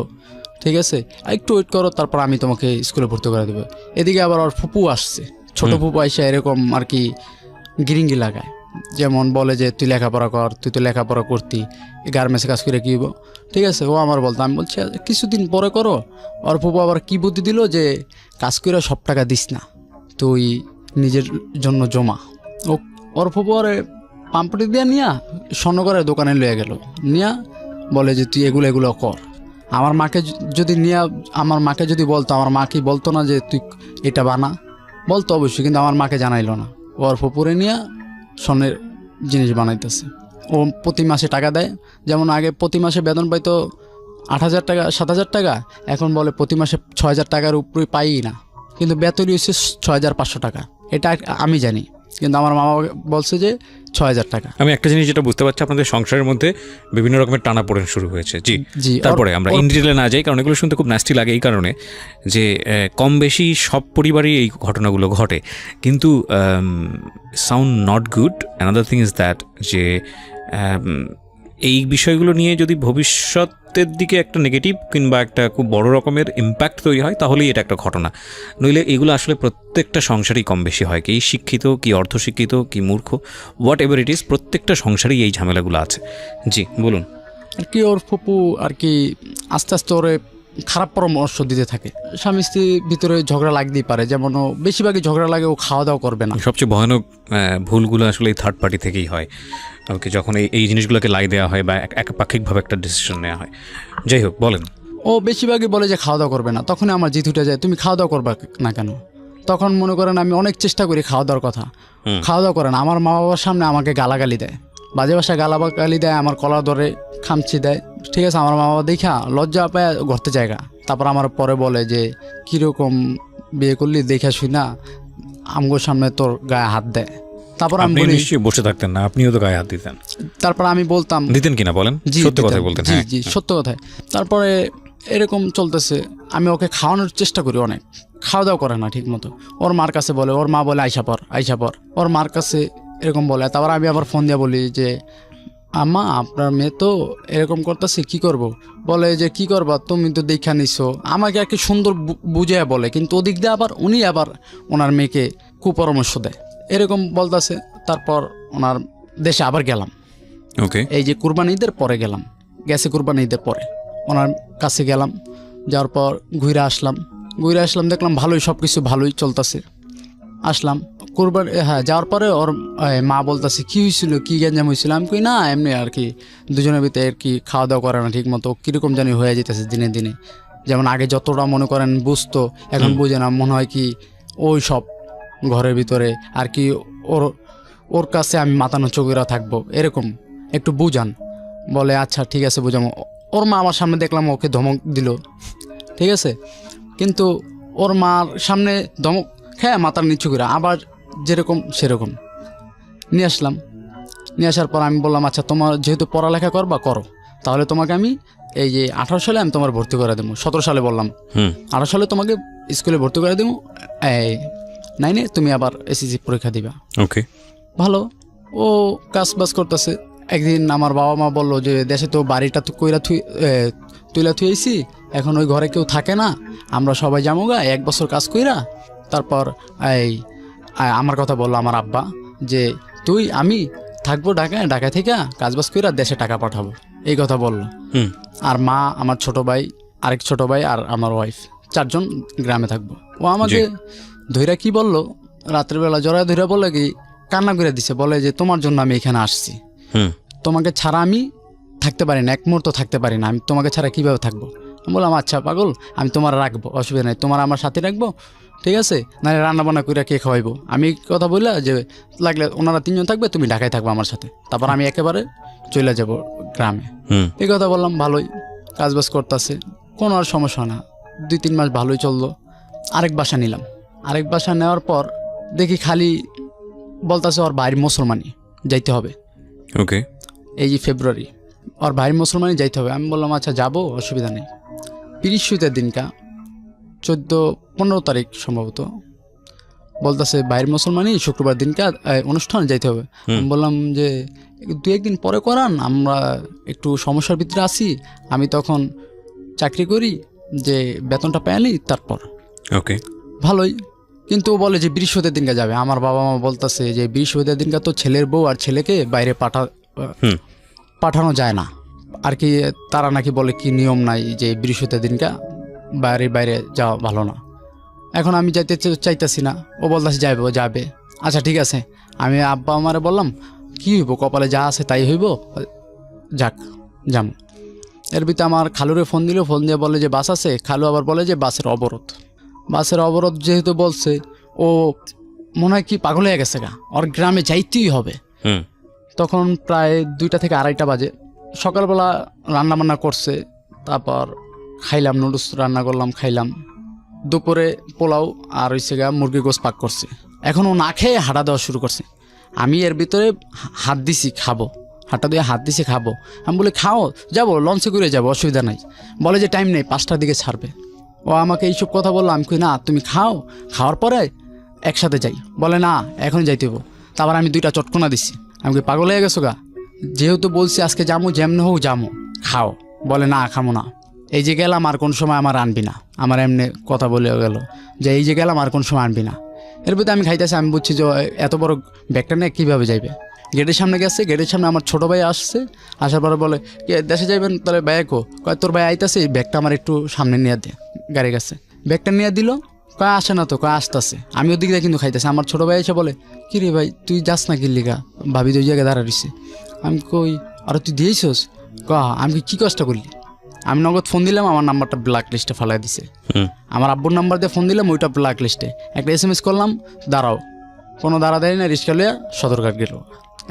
ঠিক আছে, একটু ওয়েট করো, তারপর আমি তোমাকে স্কুলে ভর্তি করে দেবো। এদিকে আবার ওর ফুপু আসছে, ছোট ফুপু এসে এরকম আর কি গিরিঙ্গি লাগায়, যেমন বলে যে তুই লেখাপড়া কর, তুই তো লেখাপড়া করতি, গার্মেন্টসে কাজ করে কী হবো, ঠিক আছে। ও আমার বলতো, আমি বলছি কিছুদিন পরে করো। ওর ফুপু আবার কী বুদ্ধি দিল যে কাজ করে সব টাকা দিস না, তুই নিজের জন্য জমা। ওর ফুপু আরে পাম্পটি দিয়ে নিয়া স্বর্ণকরের দোকানে লয়ে গেল, নিয়া বলে যে তুই এগুলো কর। আমার মাকে যদি নিয়ে আমার মাকে যদি বলতো, আমার মা কি বলতো না যে তুই এটা বানা? বলতো অবশ্যই, কিন্তু আমার মাকে জানাইলো না। ওর ফুপুরে নিয়ে স্বর্ণের জিনিস বানাইতেছে। ও প্রতি মাসে টাকা দেয়, যেমন আগে প্রতি মাসে বেতন পাইতো 8,000 টাকা 7,000 টাকা, এখন বলে প্রতি মাসে 6,000 টাকার উপরে পাই না, কিন্তু বেতনই হচ্ছে 6,500 টাকা। এটা আমি জানি, কিন্তু আমার মামা বলছে যে 6,000 টাকা। আমি একটা জিনিস যেটা বুঝতে পারছি, আপনাদের সংসারের মধ্যে বিভিন্ন রকমের টানাপোড়েন শুরু হয়েছে। জি জি, তারপরে আমরা ইন ডিটেলে না যাই, কারণ এগুলো শুনতে খুব নাস্টি লাগে এই কারণে যে কম বেশি সব পরিবারেই এই ঘটনাগুলো ঘটে, কিন্তু sound not good. Another thing is that যে এই বিষয়গুলো নিয়ে যদি ভবিষ্যতের দিকে একটা নেগেটিভ কিংবা একটা খুব বড় রকমের ইম্প্যাক্ট তৈরি হয়, তাহলেই এটা একটা ঘটনা। নইলে এগুলো আসলে প্রত্যেকটা সংসারেই কম বেশি হয়, কি শিক্ষিত কি অর্ধশিক্ষিত কি মূর্খ, হোয়াট এভার ইট ইজ, প্রত্যেকটা সংসারেই এই ঝামেলাগুলো আছে। জি বলুন। আর কি ওর ফুপু আর কি আস্তে আস্তে ওরে খারাপ পরামর্শ দিতে থাকে। স্বামী স্ত্রীর ভিতরে ঝগড়া লাগতেই পারে, যেমন ও বেশিরভাগই ঝগড়া লাগে ও খাওয়া দাওয়া করবে না। সবচেয়ে ভয়ানক ভুলগুলো আসলে এই থার্ড পার্টি থেকেই হয়। ওকে, যখন এই জিনিসগুলোকে লাই দেওয়া হয় বা একপাক্ষিকভাবে একটা ডিসিশন নেওয়া হয়। যাই হোক, বলেন। ও বেশিরভাগই বলে যে খাওয়া দাওয়া করবে না, তখনই আমার জিত উঠে যায়, তুমি খাওয়া দাওয়া করবা না কেন? তখন মনে করেন আমি অনেক চেষ্টা করি খাওয়া দাওয়ার কথা, খাওয়া দাওয়া করে না। আমার মা বাবার সামনে আমাকে গালাগালি দেয়, বাজে ভাষায় গালাগালি দেয়, আমার কলা ধরে খামচি দেয়। ঠিক আছে, আমার মা বাবা দেখা লজ্জা পায় ঘরতে জায়গা। তারপর আমার পরে বলে যে কীরকম বিয়ে করলি দেখা শুই না, আমগোর সামনে তোর গায়ে হাত দেয়। তারপর আমি বলি নিশ্চয়ই বসে থাকতেন না, আপনিও তো গায়ে হাত দিতেন। তারপর আমি বলতাম, দিতেন কিনা বলেন, সত্য কথাই বলতেন। জি জি, সত্য কথাই। তারপরে এরকম চলতেছে, আমি ওকে খাওয়ানোর চেষ্টা করি অনেক, খাওয়া দাওয়া করে না ঠিক মতো। ওর মার কাছে বলে, ওর মা বলে আইসা পর, ওর মার কাছে এরকম বলে। তারপর আমি আবার ফোন দিয়ে বলি যে আম্মা আপনার মেয়ে তো এরকম করতেছে, কি করব? বলে যে কি করবা, তুমি তো দেখা নিছো। আমাকে আর কি সুন্দর বুঝে বলে, কিন্তু ওদিক দিয়ে আবার উনি আবার ওনার মেয়েকে কুপরামর্শ দেয়, এরকম বলতেছে। তারপর ওনার দেশে আবার গেলাম। ওকে, এই যে কুরবানি ঈদের পরে গেলাম, গেছে কুরবানি ঈদের পরে ওনার কাছে গেলাম। যাওয়ার পর ঘুরে আসলাম, দেখলাম ভালোই, সব কিছু ভালোই চলতেছে। আসলাম কুরবানি, হ্যাঁ, যাওয়ার পরে ওর মা বলতেছে কি হয়েছিল, কি গ্যাঞ্জাম হয়েছিল? আমি কই না, এমনি আর কি দুজনের ভিতরে আর কি খাওয়া দাওয়া করে না ঠিক মতো, কীরকম জানি হয়ে যেতেছে দিনে দিনে। যেমন আগে যতটা মনে করেন বুঝতো, এখন বুঝে না। মনে হয় কি ওই সব ঘরের ভিতরে আর কি ওর কাছে আমি মাতানো চোখেরা থাকবো, এরকম একটু বুঝান। বলে আচ্ছা ঠিক আছে বুঝাবো। ওর মা আমার সামনে দেখলাম ওকে ধমক দিল, ঠিক আছে, কিন্তু ওর মার সামনে ধমক হ্যাঁ মাথার নিচু করে আবার যেরকম সেরকম নিয়ে আসলাম। নিয়ে আসার পর আমি বললাম আচ্ছা তোমার যেহেতু পড়ালেখা করবা করো, তাহলে তোমাকে আমি এই যে 18 সালে আমি তোমার ভর্তি করে দেবো। 17 সালে বললাম, 18 সালে তোমাকে স্কুলে ভর্তি করে দেবো, এই 9-এ তুমি আবার এসএসসি পরীক্ষা দিবা। ওকে, ভালো। ও কাজ বাজ করতেছে। একদিন আমার বাবা মা বললো যে দেশে তো বাড়িটা তো কইরা তুইলা থুয়েছি, এখন ওই ঘরে কেউ থাকে না, আমরা সবাই যামোগা 1 বছর কাজ কইরা। তারপর আমার কথা বললো আমার আব্বা যে আমি থাকবো ঢাকা থেকে কাজবাজ কইরা দেশে টাকা পাঠাবো, এই কথা বললো। আর মা, আমার ছোট ভাই, আরেক ছোট ভাই আর আমার ওয়াইফ, 4 জন গ্রামে থাকবো। ও আমাকে ধৈরা কি বললো, রাত্রেবেলা জড়ায় ধৈরা বলে কি কান্না করে দিছে, বলে যে তোমার জন্য আমি এখানে আসছি, তোমাকে ছাড়া আমি থাকতে পারি না, 1 মুহূর্ত থাকতে পারি না, আমি তোমাকে ছাড়া কীভাবে থাকবো? আমি বললাম আচ্ছা পাগল, আমি তোমার রাখবো, অসুবিধা নেই, তোমার আমার সাথে রাখবো, ঠিক আছে, নাহলে রান্নাবান্না করে কে খাওয়াইবো। আমি কথা বললা যে লাগলে ওনারা 3 জন থাকবে, তুমি ঢাকায় থাকবো আমার সাথে, তারপর আমি একেবারে চলে যাব গ্রামে। এই কথা বললাম। ভালোই কাজবাজ করতেছে, কোনো আর সমস্যা না। 2-3 মাস ভালোই চললো। আরেক বাসা নিলাম। আরেক বাসা নেওয়ার পর দেখি খালি বলতেছে ওর ভাইয়ের মুসলমানি যাইতে হবে। ওকে, এই যে ফেব্রুয়ারি ওর ভাইয়ের মুসলমানি যাইতে হবে। আমি বললাম আচ্ছা যাবো, অসুবিধা নেই। 30 দিনকা 14-15 তারিখ সম্ভবত বলতেছে ভাইয়ের মুসলমানি শুক্রবার দিনকা অনুষ্ঠানে যাইতে হবে। আমি বললাম যে 2-1 দিন পরে করান, আমরা একটু সমস্যার ভিতরে আছি, আমি তখন চাকরি করি, যে বেতনটা পেয়ালি তারপর। ওকে, ভালোই। কিন্তু ও বলে যে বৃহস্পতির দিনকে যাবে। আমার বাবা মা বলতেছে যে বৃহস্পতির দিনকা তো ছেলের বউ আর ছেলেকে বাইরে পাঠানো যায় না আর কি, তারা নাকি বলে কি নিয়ম নাই যে বৃহস্পতির দিনকা বাইরে যাওয়া ভালো না। এখন আমি যাইতে চাইতেছি না, ও বলতেছে যাবে। আচ্ছা ঠিক আছে, আমি আব্বা আমারে বললাম কি হইব, কপালে যা আছে তাই হইব, যাক যাম। এর ভিতরে আমার খালুরে ফোন দিল, ফোন দিয়ে বলে যে বাস আছে। খালু আবার বলে যে বাসের অবরোধ যেহেতু বলছে, ও মনে হয় কি পাগল হয়ে গেছে গা, ওর গ্রামে যাইতেই হবে। হুম তখন প্রায় 2টা থেকে 2:30 বাজে। সকালবেলা রান্না বান্না করছে, তারপর খাইলাম, নুডলস রান্না করলাম, খাইলাম। দুপুরে পোলাও আর হইছে গা মুরগি গোস পাক করছে। এখন ও না খেয়ে হাঁটা দেওয়া শুরু করছে। আমি এর ভিতরে হাত দিছি খাবো, হাঁটা দিয়ে হাত দিছি খাবো। আমি বলি খাও, যাবো লঞ্চে করে যাবো, অসুবিধা নাই। বলে যে টাইম নেই, 5টার দিকে ছাড়বে। ও আমাকে এইসব কথা বললো। আমি কই না, তুমি খাও, খাওয়ার পরে একসাথে যাই। বলে না, এখন যাইতে হবো। তারপর আমি 2টা চটকনা দিছি। আমি কই পাগল হয়ে গেছো গা, যেহেতু বলছি আজকে যামো, যেমন হোক যামো, খাও। বলে না, খামো না। এই যে গেলাম আর কোন সময় আমার আনবি না। আমার এমনি কথা বলে গেল যে এই যে গেলাম আর কোন সময় আনবি না। এর ভিতরে আমি খাইতেছি, আমি বুঝছি যে এত বড় ব্যাগটা নিয়ে কীভাবে যাইবে। গেটের সামনে গেছে, গেটের সামনে আমার ছোটো ভাই আসছে। আসার পরে বলে দেশে যাইবেন তাহলে ব্যাগও, কয় তোর ভাই আইতাছে, এই ব্যাগটা আমার একটু সামনে নিয়ে দে। গাড়ি গেছে, ব্যাগটা নিয়ে দিল। কয় আসে না তো, কয় আসতেছে। আমি ওদিক দিয়ে কিন্তু খাইতেছে। আমার ছোটো ভাই এসে বলে কি রে ভাই, তুই যাস না কিল্লিগা, ভাবি তো ওই জায়গায় দাঁড়া রইছে। আমি কই আর তুই দিয়েছিস? আমি কী কষ্ট করলি? আমি নগদ ফোন দিলাম, আমার নাম্বারটা ব্ল্যাক লিস্টে ফালাই দিছে। আমার আব্বুর নাম্বার দিয়ে ফোন দিলাম, ওইটা ব্ল্যাক লিস্টে। একটা SMS করলাম, দাঁড়াও। কোনো দাঁড়া দেয় না, রিক্সা লিয়া সদরঘাট গেল,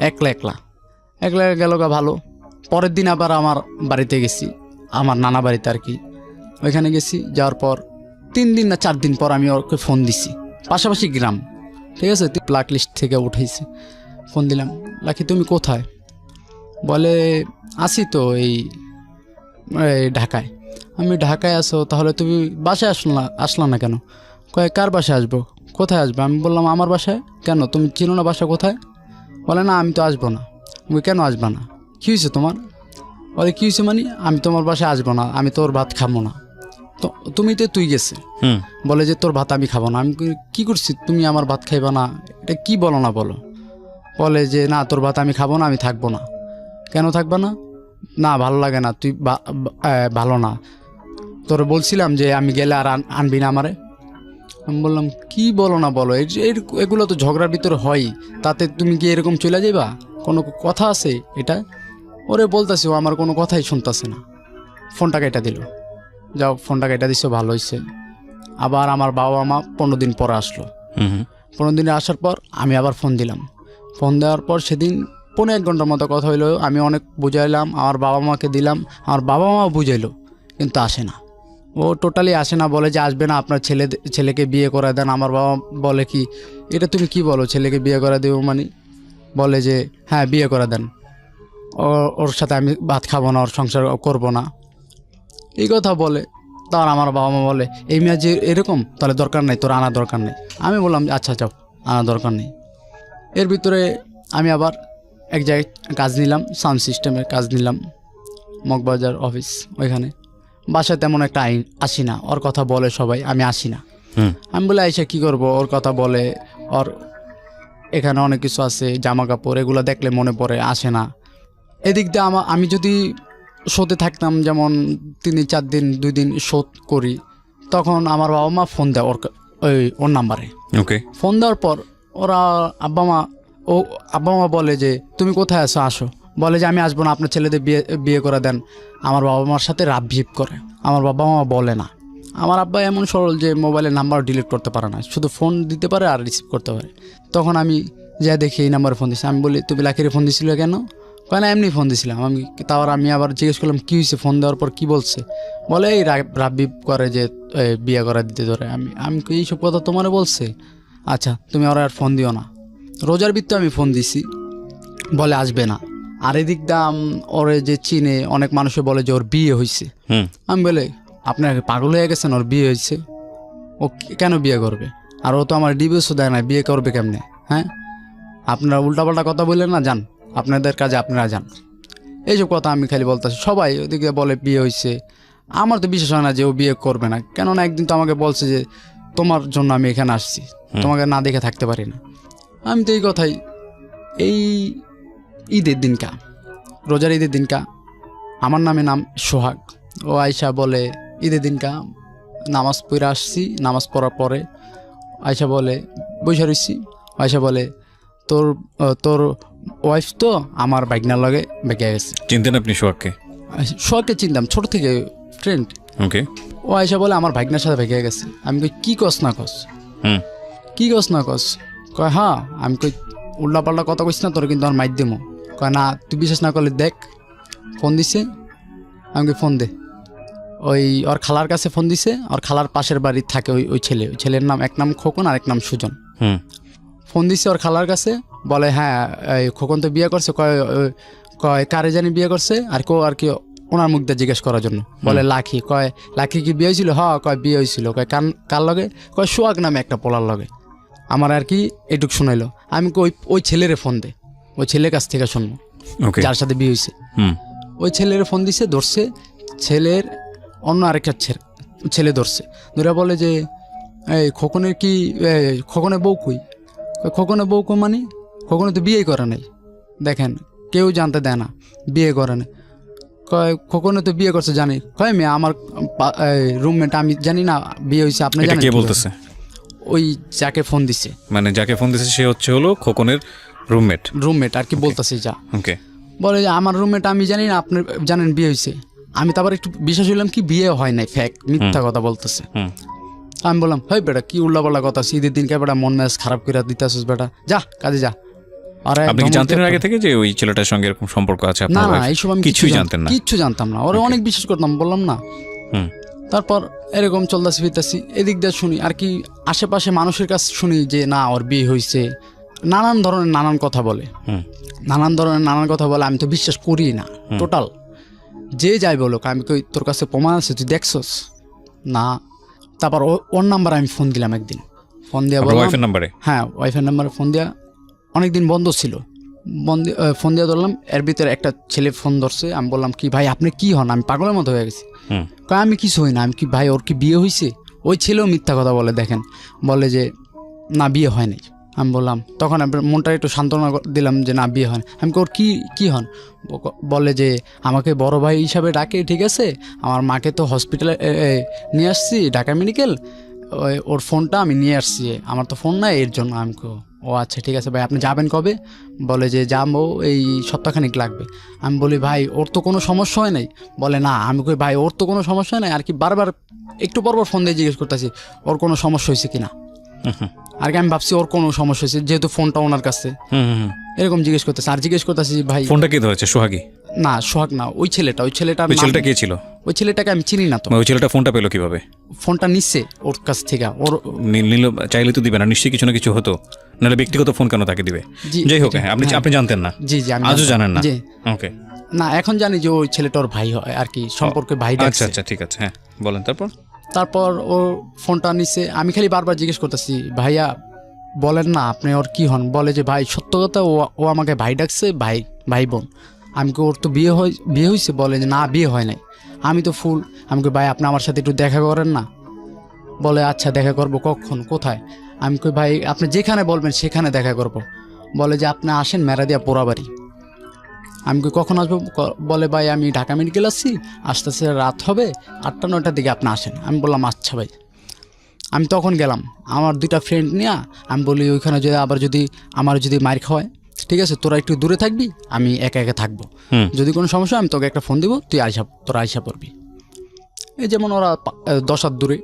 একলা গেল গা। ভালো। পরের দিন আবার আমার বাড়িতে গেছি, আমার নানা বাড়িতে আর কি। ওইখানে গেছি, যাওয়ার পর 3 দিন না 4 দিন পর আমি ওকে ফোন দিছি, পাশাপাশি গ্রাম, ঠিক আছে। তুই ব্ল্যাক লিস্ট থেকে উঠেছি। ফোন দিলাম, লাকি তুমি কোথায়? বলে আসি তো এই ঢাকায়। আমি ঢাকায় আসো, তাহলে তুমি বাসায় আসলা না কেন? কয় কার বাসায় আসবো, কোথায় আসবে? আমি বললাম আমার বাসায়। কেন, তুমি চিনো না বাসা কোথায়? বলে না, আমি তো আসবো না। আমি কেন আসবা না? কী হয়েছে তোমার? বলে কী হয়েছে মানে, আমি তোমার বাসায় আসবো না, আমি তোর ভাত খাবো না। তো তুমি তো তুই গেছে। বলে যে তোর ভাত আমি খাবো না। আমি কি করছি, তুমি আমার ভাত খাইবা না? এটা কি বলো না বলো। বলে যে না, তোর ভাত আমি খাবো না, আমি থাকবো না। কেন থাকবা না? না, ভালো লাগে না, তুই ভালো না। তোর বলছিলাম যে আমি গেলে আর আনবি না আমারে। আমি বললাম কি বলো না বলো, এগুলো তো ঝগড়ার ভিতরে হয়, তাতে তুমি কি এরকম চলে যাইবা? কোনো কথা আছে এটা? ওরে বলতেছি, ও আমার কোনো কথাই শুনতেছে না। ফোনটা কেটে দিল। যাও, ফোনটা কেটে দিছো, ভালো হয়েছে। আবার আমার বাবা মা 15 দিন পরে আসলো। 15 দিনে আসার পর আমি আবার ফোন দিলাম। ফোন দেওয়ার পর সেদিন 1.5 ঘন্টার মতো কথা হইলো। আমি অনেক বুঝাইলাম, আমার বাবা মাকে দিলাম, আমার বাবা মাও বুঝাইলো, কিন্তু আসে না। ও টোটালি আসে না, বলে যে আসবে না, আপনার ছেলেকে বিয়ে করে দেন। আমার বাবা বলে কি, এটা তুমি কি বলো, ছেলেকে বিয়ে করে দেবো মানে? বলে যে হ্যাঁ, বিয়ে করে দেন, ওর সাথে আমি ভাত খাবো না, ওর সংসার করবো না, এই কথা বলে। তার আমার বাবা মা বলে এই মেয়ে যে এরকম, তাহলে দরকার নেই, তোর আনা দরকার নেই। আমি বললাম আচ্ছা যাও, আনা দরকার নেই। এর ভিতরে আমি আবার এক জায়গায় কাজ নিলাম, সাউন্ড সিস্টেমের কাজ নিলাম, মগবাজার অফিস। ওইখানে বাসায় তেমন একটা আসি না, ওর কথা বলে সবাই, আমি আসি না। আমি বলে আইসা কী করবো, ওর কথা বলে, ওর এখানে অনেক কিছু আছে, জামা কাপড়, এগুলো দেখলে মনে পড়ে, আসে না। এদিক দিয়ে আমি যদি শোতে থাকতাম, যেমন 3-4 দিন 2 দিন শোধ করি, তখন আমার বাবা মা ফোন দেয় ওর নাম্বারে। ওকে। ফোন দেওয়ার পর ওরা আব্বা মা বলে যে তুমি কোথায় আছো, আসো। বলে যে আমি আসবো না, আপনার ছেলেদের বিয়ে করে দেন। আমার বাবা মার সাথে রাব ভিপ করে। আমার বাবা মা বলে না। আমার আব্বা এমন সরল যে মোবাইলের নাম্বার ডিলিট করতে পারে না, শুধু ফোন দিতে পারে আর রিসিভ করতে পারে। তখন আমি যা দেখি এই নাম্বারে ফোন দিচ্ছি। আমি বলি তুমি লাকিরে ফোন দিছিলে কেন? কয় না, এমনি ফোন দিছিলাম। আমি আবার জিজ্ঞেস করলাম কী হয়েছে, ফোন দেওয়ার পর কী বলছে? বলে এই রাব ভিপ করে যে বিয়ে করা দিতে ধরে। আমি এইসব কথা তোমারে বলছে? আচ্ছা, তুমি ওরা আর ফোন দিও না। রোজার ভিত্তিতে আমি ফোন দিছি, বলে আসবে না। আর এদিক দাম ওরে যে চিনে অনেক মানুষে বলে যে ওর বিয়ে হয়েছে। আমি বলে আপনার পাগল হয়ে গেছেন, ওর বিয়ে হয়েছে, ও কেন বিয়ে করবে? আর ও তো আমার ডিভোর্সও দেয় না, বিয়ে করবে কেমনে? হ্যাঁ, আপনারা উল্টাপাল্টা কথা বললেন না, যান আপনাদের কাজে আপনারা যান। এইসব কথা আমি খালি বলতেছি। সবাই ওদিকে বলে বিয়ে হয়েছে। আমার তো বিশ্বাস হয় না যে ও বিয়ে করবে না, কেননা একদিন তো আমাকে বলছে যে তোমার জন্য আমি এখানে আসছি, তোমাকে না দেখে থাকতে পারি না। আমি তো এই কথাই, এই ঈদের দিনকা, রোজার ঈদের দিনকা, আমার নাম সোহাগ। ও আয়সা বলে ঈদের দিনকা নামাজ পড়ে আসছি, নামাজ পড়ার পরে আয়সা বলে বৈশা রইছি। আয়সা বলে তোর ওয়াইফ তো আমার বাইকনার লগে বেঁকে গেছে। চিনতেন আপনি সোহাগকে? সোহাগকে চিনতাম ছোট থেকে ফ্রেন্ড। ওকে। ও আয়সা বলে আমার ভাগনার সাথে ভেগে গেছে। আমি কই কি কস না কস, হুম। কি কস না কস? কয় হ্যাঁ। আমি কই উল্টা পাল্টা কথা কইস না, তোর কিন্তু আমার মাইর দেবো। কয় না, তুই বিশ্বাস না করলে দেখ। ফোন দিছে, আমি কই ফোন দে। ওই ওর খালার কাছে ফোন দিছে, ওর খালার পাশের বাড়ি থাকে ওই ছেলে। ওই ছেলের নাম, এক নাম খোকন আর এক নাম সুজন। হুম। ফোন দিছে ওর খালার কাছে, বলে হ্যাঁ এই খোকন তো বিয়ে করছে। কয় কয় কারে জানি বিয়ে করছে, আর কেউ আর কি ওনার মুখ দিয়ে জিজ্ঞেস করার জন্য। বলে লাখি। কয় লাখি কি বিয়ে হয়েছিল? হ্যাঁ। কয় বিয়ে হয়েছিল। কয় কার লগে? কয় সোহাগ নামে একটা পোলার লগে। আমার আর কি এটুক শুনাইলো। আমি কই ওই ছেলেরে ফোন দে, ওই ছেলের কাছ থেকে শুনবো ওকে। যার সাথে বিয়ে হয়েছে। হুম। ওই ছেলের ফোন দিছে, ধরছে। ছেলের অন্য আরেকটা ছেলে ধরছে, ধরে বলে যে এই খোকনের কি খোকনের বউ কই? খোকনের বউ কই মানে? খোকনে তো বিয়ে করে নাই। দেখেন, কেউ জানতে দেয় না বিয়ে করে নাই। কয় খোকনে তো বিয়ে করছে জানি। কয় মেয়ে আমার রুমমেট, আমি জানি না বিয়ে হয়েছে, আপনি এটা জানেন? কে কিভাবে? বলতেছে? ওই যাকে ফোন দিছে, মানে যাকে ফোন দিছে সে হলো খোকনের রুমমেট আর কি বলতেছে যা। ওকে। বলে যে আমার রুমমেট, আমি জানি না আপনি জানেন বিয়ে হয়েছে। আমি তো আবার একটু বিশ্বাস হইলাম কি বিয়ে হয় নাই, ফ্যাক মিথ্যা কথা বলতেছে। হুম। আমি বললাম হয় বেটা কি উল্লাপাল্লা কথা, ঈদের দিনকে বেটা মন মেজাজ খারাপ করে দিতেছিস বেটা, যা কাজে যা। আরে আপনি কি জানতেন এর আগে থেকে যে ওই ছেলেটার সঙ্গে এরকম সম্পর্ক আছে না আপনার? না, এইসব আমি কিছুই জানতেন না? কিচ্ছু জানতাম না, ওরা অনেক বিশ্বাস করতাম, বললাম না। হুম। তারপর এরকম চলতেছি ফিরতেছি, এদিক দিয়ে শুনি আর কি আশেপাশে মানুষের কাছে শুনি যে না ওর বিয়ে হয়েছে, নানান ধরনের নানান কথা বলে। হুম। নানান ধরনের নানান কথা বলে, আমি তো বিশ্বাস করি না টোটাল। যে যাই বলো, আমি কই তোর কাছে প্রমাণ আছে, তুই দেখছস না? তারপর ওর নাম্বার আমি ফোন দিলাম একদিন, ফোন দিয়া বললাম ওয়াইফের নাম্বারে? হ্যাঁ ওয়াইফের নাম্বারে ফোন দিয়া, অনেকদিন বন্ধ ছিল, ফোন দিয়া ধরলাম। এর ভিতরে একটা ছেলে ফোন ধরছে। আমি বললাম কি ভাই আপনি কি হন? আমি পাগলের মতো হয়ে গেছি। কয় আমি কিছু হই না। আমি কি ভাই ওর কি বিয়ে হয়েছে? ওই ছেলেও মিথ্যা কথা বলে, দেখেন, বলে যে না বিয়ে হয় নাই। আমি বললাম, তখন মনটা একটু সান্ত্বনা দিলাম যে না বিয়ে হয় না। আমি ওর কি হন? বলে যে আমাকে বড় ভাই হিসাবে ডাকে, ঠিক আছে, আমার মাকে তো হসপিটালে নিয়ে আসছি, ঢাকা মেডিকেল, ওর ফোনটা আমি নিয়ে আসছি, আমার তো ফোন নাই এর জন্য। আমি ও আচ্ছা ঠিক আছে ভাই, আপনি যাবেন কবে? বলে যে যাবো এই সপ্তাহখানিক লাগবে। আমি বলি ভাই ওর তো কোনো সমস্যা হয় নাই। বলে না। আমি কই ভাই ওর তো কোনো সমস্যা হয় নাই, আর কি বারবার একটু পরপর ফোন দিয়ে জিজ্ঞেস করতেছি ওর কোনো সমস্যা হয়েছে কিনা। আর কি আমি ভাবছি ওর কোনো সমস্যা হয়েছে, যেহেতু ফোনটা ওনার কাছে, এরকম জিজ্ঞেস করতেছে। আর জিজ্ঞেস করতেছি ভাই ফোনটা কে ধরেছে? সোহাগী? না সোহাগ না, ওই ছেলেটা ওই ছেলেটা কে ছিল? ওই ছেলেটাকে আমি চিনি না তো। ওই ছেলেটা ফোনটা পেলো কিভাবে? ফোনটা নিচ্ছে ওর কাছ থেকে। ওর নিল, চাইলে তো দিবে না, নিশ্চয়ই কিছু না কিছু হতো, নাহলে ব্যক্তিগত ফোন কেন তাকে দিবে? যাই হোক, আপনি জানতেন না? জি জি, আমি আজও জানেন না? জি। ওকে। না এখন জানি যে ওই ছেলেটা ওর ভাই হয় আর কি, সম্পর্কে ভাই আচ্ছা ডাকছে। আচ্ছা ঠিক আছে, হ্যাঁ বলেন। তারপর ও ফোনটা নিচ্ছে। আমি খালি বারবার জিজ্ঞেস করতেছি ভাইয়া বলেন না আপনি ওর কি হন? বলে যে ভাই সত্য কথা, ও আমাকে ভাই ডাকছে, ভাই বোন। আমি কি ওর তো বিয়ে হয়েছে? বলে যে না বিয়ে হয় নাই। আমি তো ফুল। আমি কি ভাই আপনি আমার সাথে একটু দেখা করেন না? বলে আচ্ছা দেখা করবো, কখন কোথায়? আমি কই ভাই আপনি যেখানে বলবেন সেখানে দেখা করব। বলে যে আপনি আসেন মেরাদিয়া পোড়াবাড়ি। আমি কই কখন আসবো? বলে ভাই আমি ঢাকা মেডিকেল আসছি, আস্তে আস্তে রাত হবে, 8টা-9টার দিকে আপনি আসেন। আমি বললাম আচ্ছা ভাই। আমি তখন গেলাম আমার 2টা ফ্রেন্ড নিয়ে। আমি বলি ওইখানে যদি আমার যদি মার খাওয়ায়, ঠিক আছে তোরা একটু দূরে থাকবি, আমি একা একা থাকবো, যদি কোনো সমস্যা আমি তোকে একটা ফোন দিব, তুই তোরা আইসা পড়বি। এই যেমন ওরা 10 হাত দূরে।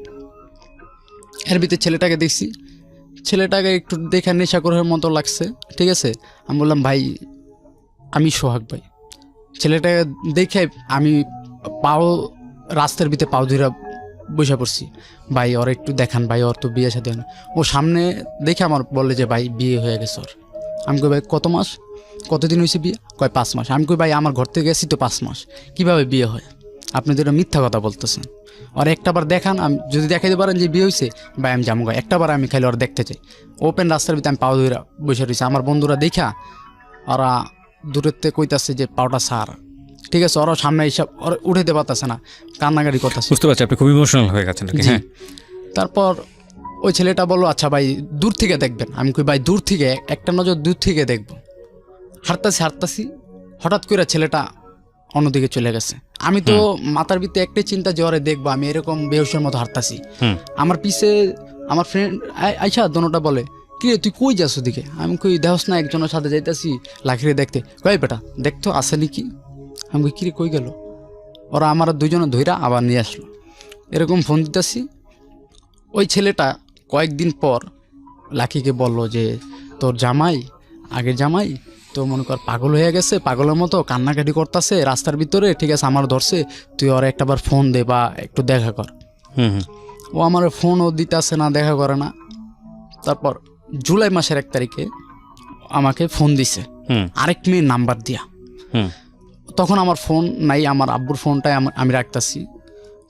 এর ভিতরে ছেলেটাকে দেখছি, ছেলেটাকে একটু দেখে নেশাখোরের মতো লাগছে, ঠিক আছে। আমি বললাম ভাই আমি সোহাগ ভাই। ছেলেটাকে দেখে আমি রাস্তার ভিতরে পাও ধরে বসে পড়ছি, ভাই ওর একটু দেখান ভাই, ওর তো বিয়ে সাথে হয় না। ও সামনে দেখে আমার বলে যে ভাই বিয়ে হয়ে গেছে ওর। আমি কই ভাই কত মাস, কতদিন হয়েছে বিয়ে? কয় 5 মাস। আমি কই ভাই আমার ঘর থেকে গেছি তো 5 মাস, কীভাবে বিয়ে হয়? আপনি তো এটা মিথ্যা কথা বলতেছেন। আর একটাবার দেখান, আমি যদি দেখাইতে পারেন যে বিয়ে হয়েছে, ভাই আমি যাবো। একটাবার আমি খালি ওরা দেখতে চাই। ওপেন রাস্তার ভিতরে আমি পাও ধরে বসে রয়েছি। আমার বন্ধুরা দেখা ওরা দূরের থেকে কইতাছে যে পাওটা সার, ঠিক আছে। ওরা সামনে এইসব ওরা উঠাইতে পারতেছে না, কান্নাকাটি করতেছে। বুঝতে পারছি আপনি খুব ইমোশনাল হয়ে গেছেন। হ্যাঁ। তারপর ওই ছেলেটা বললো আচ্ছা ভাই দূর থেকে দেখবেন। আমি কই ভাই দূর থেকে, একটা নজর দূর থেকে দেখবো। হাঁটতাছি হঠাৎ করে ছেলেটা অন্যদিকে চলে গেছে। আমি তো মাথার ভিতরে একটাই চিন্তা যে ওরে দেখবো, আমি এরকম বেহুশের মতো হাঁটতাছি। আমার পিছে আমার ফ্রেন্ড আইসা দোনোটা বলে কি রে তুই কই যাস ওদিকে? আমি কই দেহস না একজনের সাথে যাইতাছি লাখিরে দেখতে। কই বেটা দেখতো আসেনি কি? আমি কই কিরে কই গেল? ওরা আমার দুজনে ধইরা আবার নিয়ে আসলো। এরকম ফোন দিতেছি, ওই ছেলেটা কয়েকদিন পর লাকিকে বলল যে তোর জামাই, আগের জামাই তো মনে কর পাগল হয়ে গেছে, পাগলের মতো কান্নাকাটি করতেছে রাস্তার ভিতরে, ঠিক আছে আমার ধরছে, তুই ওর একটাবার ফোন দে বা একটু দেখা কর। ও আমার ফোনও দিতেছে না, দেখা করে না। তারপর জুলাই মাসের 1 তারিখে আমাকে ফোন দিছে আরেক মেয়ের নাম্বার দিয়া। তখন আমার ফোন নাই, আমার আব্বুর ফোনটাই আমি রাখতেছি।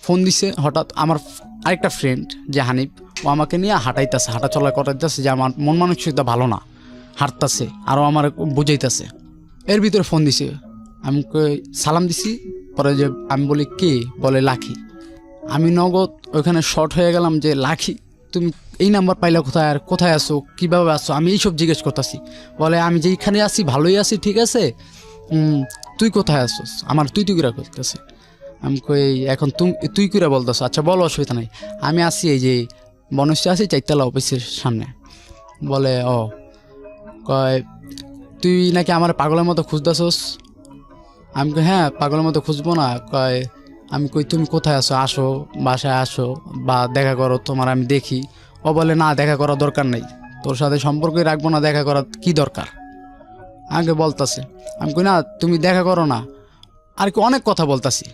ফোন দিছে হঠাৎ আমার আরেকটা ফ্রেন্ড যে হানিফ, ও আমাকে নিয়ে হাঁটাইতেছে, হাঁটা চলা করাইতেছে যে আমার মন মানসিকতা ভালো না, হাঁটতেছে আরও আমার বুঝাইতেছে। এর ভিতরে ফোন দিছে, আমি সালাম দিছি। পরে যে আমি বলি কে, বলে লাকি। আমি নগদ ওইখানে শর্ট হয়ে গেলাম যে লাকি তুমি এই নাম্বার পাইলে কোথায়, আর কোথায় আসো, কীভাবে আসো, আমি এইসব জিজ্ঞেস করতেছি। বলে আমি যেইখানে আছি ভালোই আছি, ঠিক আছে, তুই কোথায় আসোস, আমার তুই করে করতেছে। আমি কই এখন তুই করে বলতেছো, আচ্ছা বলো, অসুবিধা নাই। আমি আসি এই যে বনশ্রী আছি 4তলা অফিসের সামনে। বলে ও কয় তুই নাকি আমার পাগলের মতো খুঁজতেছোস। আমি কই হ্যাঁ পাগলের মতো খুঁজবো না। কয় আমি কই তুমি কোথায় আসো, আসো বাসায় আসো বা দেখা করো, তোমার আমি দেখি। ও বলে না দেখা করার দরকার নেই, তোর সাথে সম্পর্কই রাখবো না, দেখা করার কি দরকার আগে বলতাছে। আমি কই না তুমি দেখা করো না, আর কি অনেক কথা বলতাছি।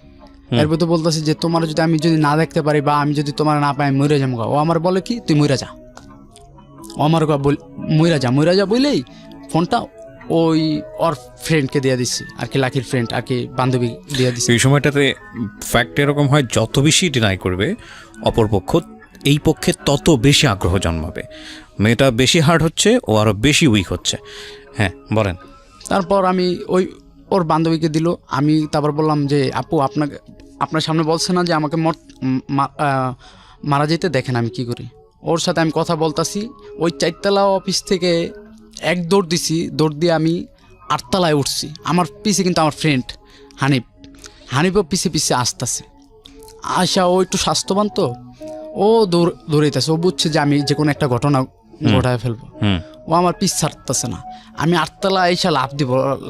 এর ভিতরে বলতেছি যে তোমার যদি না দেখতে পারি বা আমি যদি তোমার না পাই মরে যাবো। ও আমার বলে কি তুই মরে যা, ও আমার মরে যা বলেই ফোনটা ওই ওর ফ্রেন্ডকে দিয়ে দিচ্ছি আর কি, লাকির ফ্রেন্ড আর কি, বান্ধবী দিয়ে দিচ্ছি। এই সময়টাতে ফ্যাক্ট এরকম হয়, যত বেশি ডিনাই করবে অপরপক্ষ, এই পক্ষে তত বেশি আগ্রহ জন্মাবে। মেয়েটা বেশি হার্ড হচ্ছে, ও আরও বেশি উইক হচ্ছে। হ্যাঁ বলেন। তারপর আমি ওর বান্ধবীকে দিল। আমি তারপর বললাম যে আপু আপনার সামনে বলছে না যে আমাকে মারা যেতে দেখেন আমি কি করি। ওর সাথে আমি কথা বলতাছি, ওই 4তলা অফিস থেকে এক দৌড় দিছি, দৌড় দিয়ে আমি 8তলায় উঠছি। আমার পিছে কিন্তু আমার ফ্রেন্ড হানিফও পিছে আসতেছে। আশা ও একটু স্বাস্থ্যবান তো, ও দৌড়াইতেছে, ও বুঝছে যে আমি যে কোনো একটা ঘটনা ঘটায় ফেলবো। ও আমার পিছ ছাড়তেছে না। আমি 8তলা এসে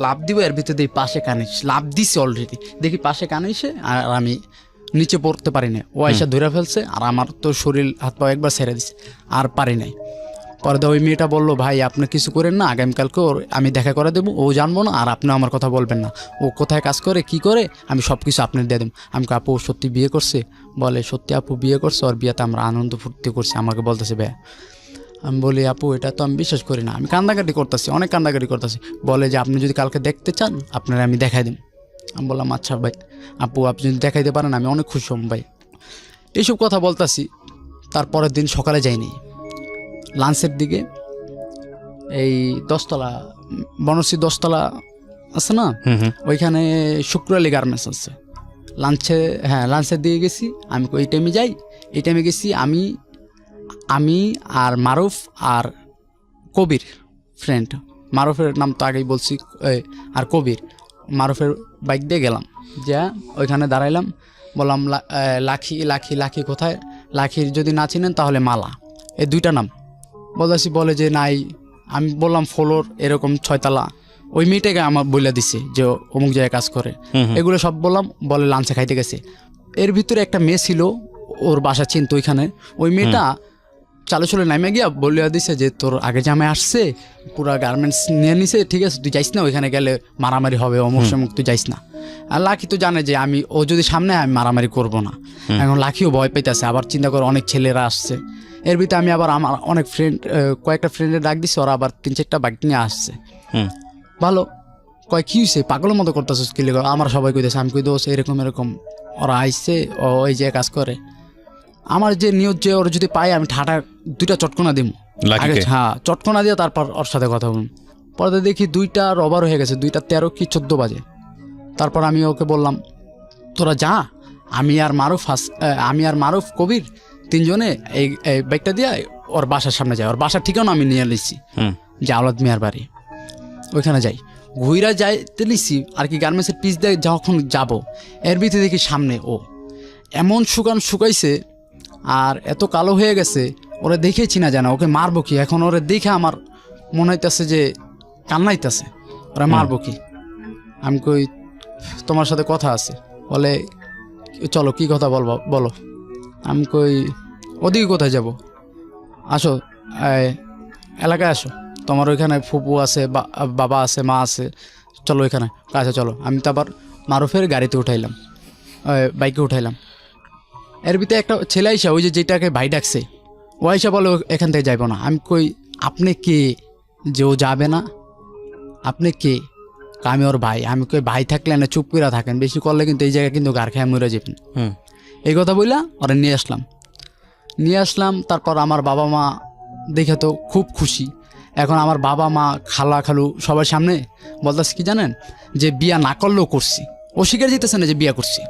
লাভ দিব এর ভিতরে দেখি পাশে কানে লাভ দিছি অলরেডি, দেখি পাশে কানে এসে, আর আমি নিচে পড়তে পারি না। ও এসে ধরে ফেলছে, আর আমার তো শরীর হাত পা একবার ছেড়ে দিছে, আর পারি নাই। পরে ওই মেয়েটা বললো ভাই আপনি কিছু করেন না, আগামীকালকে ওর আমি দেখা করে দেবো, ও জানবো না, আর আপনি আমার কথা বলবেন না, ও কোথায় কাজ করে কি করে আমি সব কিছু আপনার দিয়ে দেবো। আমি আপু সত্যি বিয়ে করছে? বলে সত্যি আপু বিয়ে করছে, ওর বিয়েতে আমরা আনন্দ ফুর্তি করছি। আমাকে বলতেছে ভাই। আমি বলি আপু এটা তো আমি বিশ্বাস করি না, আমি কান্দাকাটি করতেছি, অনেক কান্দাকাটি করতেছি। বলে যে আপনি যদি কালকে দেখতে চান আপনারা আমি দেখাই দিন। আমি বললাম আচ্ছা ভাই, আপু আপনি যদি দেখাইতে পারেন আমি অনেক খুশি হম ভাই। এইসব কথা বলতেছি। তারপরের দিন সকালে যাইনি, লাঞ্চের দিকে এই 10তলা বনশ্রী 10তলা আছে না, ওইখানে শুক্রালী গার্মেন্টস আছে। লাঞ্চের দিকে গেছি আমি, ওই টাইমে যাই। এই টাইমে গেছি আমি আর মারুফ আর কবির ফ্রেন্ড। মারুফের নাম তো আগেই বলছি, আর কবির। মারুফের বাইক দিয়ে গেলাম, যা ওইখানে দাঁড়াইলাম, বললাম লাখি কোথায়? লাখির যদি না চিনেন তাহলে মালা, এই 2টা নাম বলতেছি। বলে যে নাই। আমি বললাম ফ্লোর এরকম 6তলা। ওই মেয়েটাকে আমার বলে দিছে যে অমুক জায়গায় কাজ করে, এগুলো সব বললাম। বলে লাঞ্চে খাইতে গেছে। এর ভিতরে একটা মেয়ে ছিল, ওর বাসা চিনতো ওইখানে। ওই মেয়েটা চালে নামে গিয়া বলিয়া দিছে যে তোর আগে জামাই আসছে, পুরা গার্মেন্টস নিয়ে নিছে, ঠিক আছে তুই যাইস না, ওইখানে গেলে মারামারি হবে, অমুক সমুক তুই যাইস না। আর লাকি তো জানে যে ও যদি সামনে আমি মারামারি করব না। এখন লাকিও ভয় পাইতেছে, আবার চিন্তা করে অনেক ছেলেরা আসছে। এর ভিতরে আমি আবার আমার অনেক কয়েকটা ফ্রেন্ডের ডাক দিছি, ওরা আবার 3-4টা বাইক নিয়ে আসছে। ভালো কয় কি হয়েছে, পাগলের মতো করতেছে স্কিল, আমার সবাই কইতেছে। আমি কই দোষ এরকম ওরা আইসছে, ও ওই যে কাজ করে। আমার যে নিয়ত যে ওর যদি পাই আমি ঠাটা 2টা চটকনা দিব আগে, হ্যাঁ চটকনা দিয়ে তারপর ওর সাথে কথা বলুন। পরে দেখি 2টা রবার হয়ে গেছে, 2টা 13 কি 14 বাজে। তারপর আমি ওকে বললাম তোরা যা, আমি আর মারুফ কবির 3জনে এই বাইকটা দিয়ে ওর বাসার সামনে যাই। ওর বাসার ঠিকানা আমি নিয়ে নিচ্ছি যে আওলাদ মিয়ার বাড়ি, ওইখানে যাই। ঘুইরা যাইতে নিচ্ছি আর কি, গার্মেন্টসের পিস দিয়ে যখন যাব, এর ভিতরে দেখি সামনে ও এমন শুকাইছে আর এত কালো হয়ে গেছে, ওরা দেখেছি না জানা, ওকে মারবো কি এখন। ওরা দেখে আমার মনে হইতেছে যে কান্নাইতেছে, ওরা মারবো কি। আমি কই তোমার সাথে কথা আছে। বলে চলো কী কথা বলবো বলো। আমি কই ওদিকে কোথায় যাব, আসো এলাকায় আসো, তোমার ওইখানে ফুপু আছে, বাবা আছে, মা আছে, চলো ওইখানে কাছে চলো। আমি তো আবার মারুফের গাড়িতে উঠাইলাম, বাইকে উঠাইলাম। এর ভিতরে একটা ছেলে আইসা, ওই যে যেটাকে ভাই ডাকছে, ও আইসা বলে এখান থেকে যাইব না। আমি কই আপনি কে যে ও যাবে না, আপনি কে? আমি ওর ভাই। আমি কই ভাই থাকলে না চুপ করে থাকেন, বেশি করলে কিন্তু এই জায়গায় কিন্তু গার খেয়ে মরে যাবেন। এই কথা বললাম, ওরা নিয়ে আসলাম। তারপর আমার বাবা মা দেখে তো খুব খুশি। এখন আমার বাবা মা খালা খালু সবার সামনে বলতেছে কি জানেন, যে বিয়া না করলেও করছি। ও স্বীকার যেতেছে না যে বিয়া করছি।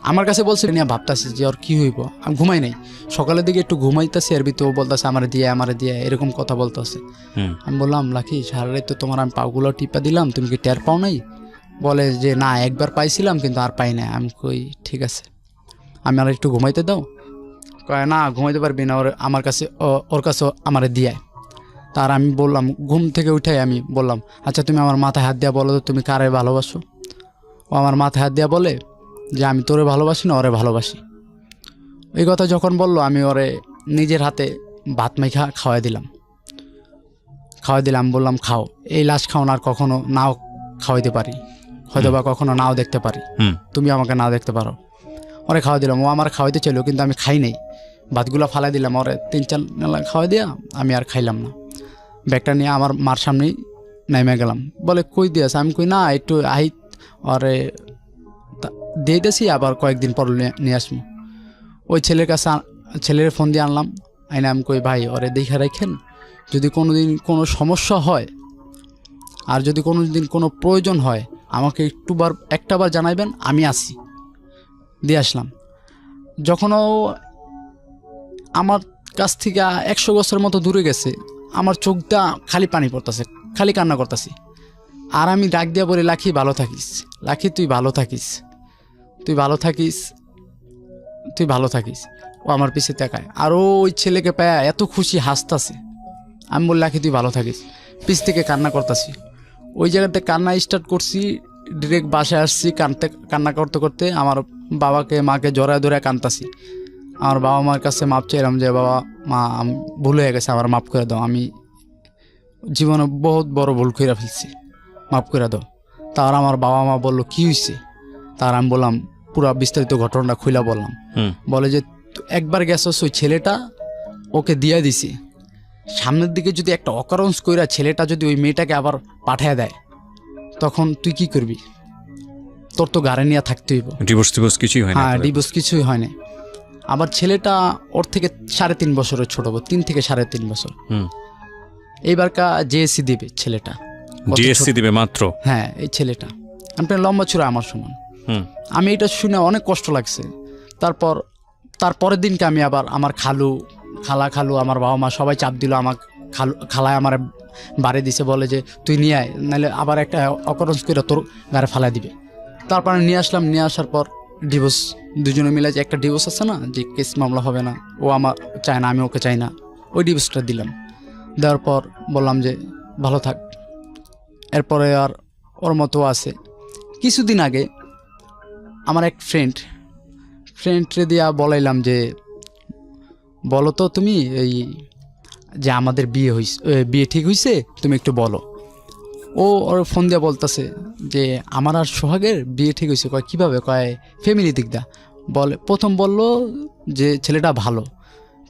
আমার কাছে বলছে নিয়ে ভাবতেছে যে ওর কী হইব। আমি ঘুমাই নাই, সকালের দিকে একটু ঘুমাইতেছি, এর ভিতরে ও বলতেছে আমার দিয়ে এরকম কথা বলতেছে। আমি বললাম লাকি সারা রাত তো তোমার আমি পাগুলো টিপা দিলাম, তুমি কি টের পাও নাই? বলে যে না, একবার পাইছিলাম কিন্তু আর পাই নাই। আমি কই ঠিক আছে, আমি আর একটু ঘুমাইতে দাও। কয় না ঘুমাইতে পারবি না, আমার কাছে ওর কাছে আমারে দিয়ে। তার আমি বললাম, ঘুম থেকে উঠাই আমি বললাম, আচ্ছা তুমি আমার মাথায় হাত দিয়া বলো তো তুমি কারে ভালোবাসো? ও আমার মাথায় হাত দিয়া বলে যে আমি তোরে ভালোবাসি না, ওরে ভালোবাসি। এই কথা যখন বললো, আমি ওরে নিজের হাতে ভাত মাইখা খাওয়াই দিলাম। বললাম খাও, এই লাশ খাওয়ান আর কখনো নাও খাওয়াইতে পারি, হয়তো বা কখনো নাও দেখতে পারি, তুমি আমাকে না দেখতে পারো। ওরে খাওয়া দিলাম, ও আমার খাওয়াইতে চাইলো কিন্তু আমি খাই নাই। ভাতগুলো ফালাই দিলাম, ওরে 3-4 নেলা খাওয়াই দিয়া আমি আর খাইলাম না। ব্যাগটা নিয়ে আমার মার সামনেই নেমে গেলাম। বলে কই দিয়েছে? আমি কই না একটু আহি, ওরে দিয়ে দিয়েছি, আবার কয়েকদিন পর নিয়ে আসবো। ওই ছেলের কাছে ছেলের ফোন দিয়ে আনলাম, আইনা আমি কই ভাই ওরে দেখে রাখেন, যদি কোনো দিন কোনো সমস্যা হয় আর যদি কোনো দিন কোনো প্রয়োজন হয় আমাকে একটাবার জানাইবেন, আমি আসি। দিয়ে আসলাম। যখন ও আমার কাছ থেকে 100 বছরের মতো দূরে গেছে, আমার চোখটা খালি পানি পড়তেছে, খালি কান্না করতেছি। আর আমি ডাক দিয়া বলি লাখি ভালো থাকিস, লাখি তুই ভালো থাকিস, তুই ভালো থাকিস, তুই ভালো থাকিস। ও আমার পিছে তাকায়, আর ওই ছেলেকে পায় এত খুশি হাসতাছে। আমি বললাম লাখি তুই ভালো থাকিস, পিছ থেকে কান্না করতেছি। ওই জায়গাতে কান্না স্টার্ট করছি, ডিরেক্ট বাসায় আসছি, কান্না করতে করতে আমার বাবাকে মাকে জড়ায় ধরে কাঁদতাছি। আমার বাবা মার কাছে মাপ চাইলাম যে বাবা মা ভুল হয়ে গেছে, আমার মাফ করে দাও, আমি জীবনে বহুত বড় ভুল করে ফেলছি, মাফ করে দাও। তার আমার বাবা মা বললো কি হয়েছে? তার আমি বললাম পুরো বিস্তারিত ঘটনাটা খুলে বললাম। বলে যে একবার গেছস, ওই ছেলেটা ওকে দিয়ে দিছি, সামনের দিকে যদি একটা অকারেন্স কইরা ছেলেটা যদি ওই মেয়েটাকে আবার পাঠিয়ে দেয়, তখন তুই কি করবি? তোর তো গাড়ি নিয়ে থাকতে হইব। ডিভোর্স কিছুই হয় না। হ্যাঁ, ডিভোর্স কিছুই হয় না। আবার ছেলেটা ওর থেকে 3.5 বছরের ছোট, 3 থেকে 3.5 বছর। এইবারকা জেএসসি দিবে ছেলেটা, জিএসসি দিবে মাত্র। হ্যাঁ, এই ছেলেটা আপনার লম্বা চূড়া আমার সমান। আমি এটা শুনে অনেক কষ্ট লাগছে। তারপরের দিনকে আমি আবার আমার খালু আমার বাবা মা সবাই চাপ দিল, আমার খালায় আমার বাড়ি দিছে, বলে যে তুই নিয়ে আয়, নাহলে আবার একটা অকরঞ্জ করে তোর গাড়ি ফালাই দিবে। তারপর নিয়ে আসলাম, নিয়ে আসার পর ডিভোর্স, দুজনে মিলে যে একটা ডিভোর্স আছে না, যে কেস মামলা হবে না, ও আমার চায় না, আমি ওকে চাই না, ওই ডিভোর্সটা দিলাম। দেওয়ার পর বললাম যে ভালো থাক। এরপরে আর ওর মতো আছে। কিছুদিন আগে আমার এক ফ্রেন্ডরে দিয়া বলাইলাম যে বলো তো তুমি এই যে আমাদের বিয়ে ঠিক হয়েছে, তুমি একটু বলো। ওর ফোন দিয়ে বলতেছে যে আমার আর সোহাগের বিয়ে ঠিক হয়েছে। কয় কীভাবে? কয় ফ্যামিলি দিক দা। প্রথম বলল যে ছেলেটা ভালো,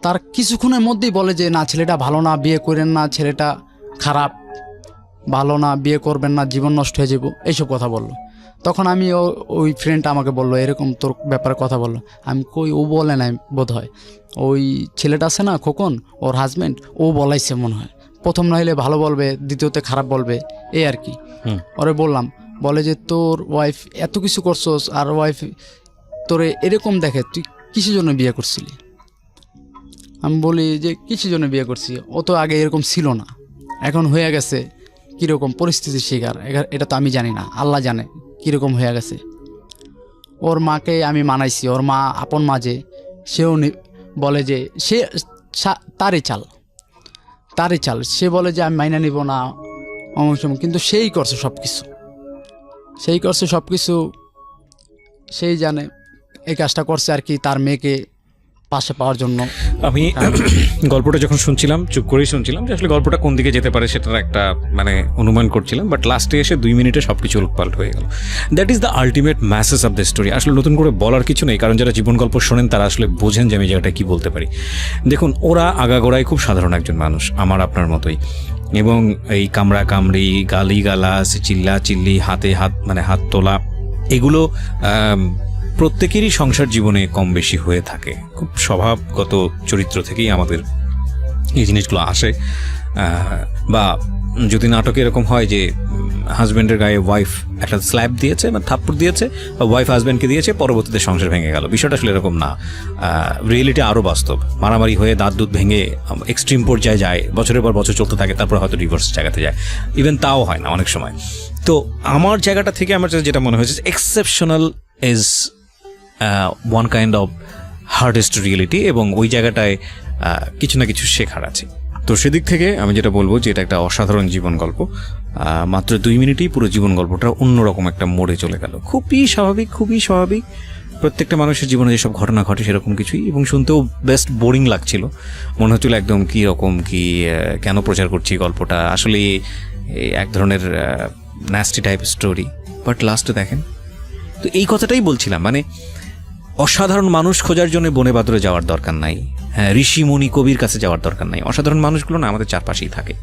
তার কিছুক্ষণের মধ্যেই বলে যে না ছেলেটা ভালো না, বিয়ে করেন না, ছেলেটা খারাপ, ভালো না, বিয়ে করবেন না, জীবন নষ্ট হয়ে যাব, এইসব কথা বললো। তখন আমি ওই ফ্রেন্ডটা আমাকে বললো এরকম তোর ব্যাপারে কথা বললো। আমি কই ও বলে নাই বোধ হয়, ওই ছেলেটা আছে না খোকন, ওর হাজব্যান্ড, ও বলাইছে মনে হয়। প্রথম না হলে ভালো বলবে, দ্বিতীয়তে খারাপ বলবে, এই আর কি। ওরে বললাম, বলে যে তোর ওয়াইফ এত কিছু করছোস আর ওয়াইফ তোরে এরকম দেখে, তুই কিসের জন্য বিয়ে করছিলি? আমি বলি যে কিসের জন্য বিয়ে করছি, ও তো আগে এরকম ছিল না, এখন হয়ে গেছে কীরকম পরিস্থিতির শিকার, এটা তো আমি জানি না, আল্লাহ জানে কীরকম হয়ে গেছে। ওর মাকে আমি মানাইছি, ওর মা আপন মা যে, সেও বলে যে সে তারই চাল, সে বলে যে আমি মাইনা নিব না অমুক, কিন্তু সেই করছে সব কিছু, সেই জানে। এই কাজটা করছে আর কি তার মেয়েকে পাশে পাওয়ার জন্য। আমি গল্পটা যখন শুনছিলাম চুপ করেই শুনছিলাম যে আসলে গল্পটা কোন দিকে যেতে পারে সেটার একটা মানে অনুমান করছিলাম, বাট লাস্টে এসে 2 মিনিটে সব কিছু উলটপালট হয়ে গেল। That is the ultimate message of the story. আসলে নতুন করে বলার কিছু নেই, কারণ যারা জীবন গল্প শোনেন তারা আসলে বোঝেন যে আমি জায়গাটা কী বলতে পারি। দেখুন, ওরা আগাগোড়ায় খুব সাধারণ একজন মানুষ, আমার আপনার মতোই, এবং এই কামড়া কামড়ি, গালি গালাস, চিল্লা চিল্লি, হাতে হাত মানে হাত তোলা, এগুলো প্রত্যেকেরই সংসার জীবনে কম বেশি হয়ে থাকে। খুব স্বভাবগত চরিত্র থেকেই আমাদের এই জিনিসগুলো আসে। বা যদি নাটকে এরকম হয় যে হাজব্যান্ডের গায়ে ওয়াইফ একটা স্ল্যাব দিয়েছে বা থাপ্পড় দিয়েছে, বা ওয়াইফ হাজব্যান্ডকে দিয়েছে, পরবর্তীতে সংসার ভেঙে গেল, বিষয়টা আসলে এরকম না। রিয়েলিটি আরও বাস্তব। মারামারি হয়ে দাঁত দুধ ভেঙে এক্সট্রিম পর্যায়ে যায়, বছরের পর বছর চলতে থাকে, তারপর হয়তো ডিভোর্স জায়গাতে যায়, ইভেন তাও হয় না অনেক সময়। তো আমার জায়গাটা থেকে আমার যেটা মনে হয়েছে, exceptional is one kind of hardest reality, এবং ওই জায়গাটায় কিছু না কিছু শেখার আছে। তো সেদিক থেকে আমি যেটা বলবো যে এটা একটা অসাধারণ জীবন গল্প। মাত্র 2 মিনিটেই পুরো জীবন গল্পটা অন্যরকম একটা মোড়ে চলে গেল। খুবই স্বাভাবিক, খুবই স্বাভাবিক। প্রত্যেকটা মানুষের জীবনে যেসব ঘটনা ঘটে সেরকম কিছুই, এবং শুনতেও বেস্ট বোরিং লাগছিল। মনে হচ্ছিল একদম কী রকম কি কেন প্রচার করছি গল্পটা, আসলে এক ধরনের ন্যাস্টি টাইপ স্টোরি। বাট লাস্টে দেখেন, তো এই কথাটাই বলছিলাম, মানে অসাধারণ মানুষ খোঁজার জন্য বনে বাদরে যাওয়ার দরকার নাই, হ্যাঁ ঋষি মুনি কবির কাছে যাওয়ার দরকার নাই। অসাধারণ মানুষগুলো না আমাদের চারপাশেই থাকে।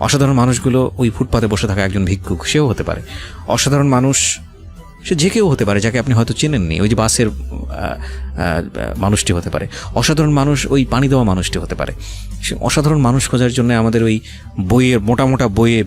অসাধারণ মানুষগুলো ওই ফুটপাতে বসে থাকা একজন ভিক্ষুক, সেও হতে পারে। অসাধারণ মানুষ সে যে কেউ হতে পারে, যাকে আপনি হয়তো চেনেননি, ওই যে বাসের মানুষটি হতে পারে। অসাধারণ মানুষ ওই পানি দেওয়া মানুষটি হতে পারে। সে অসাধারণ মানুষ খোঁজার জন্য আমাদের ওই বইয়ের মোটা মোটা বইয়ে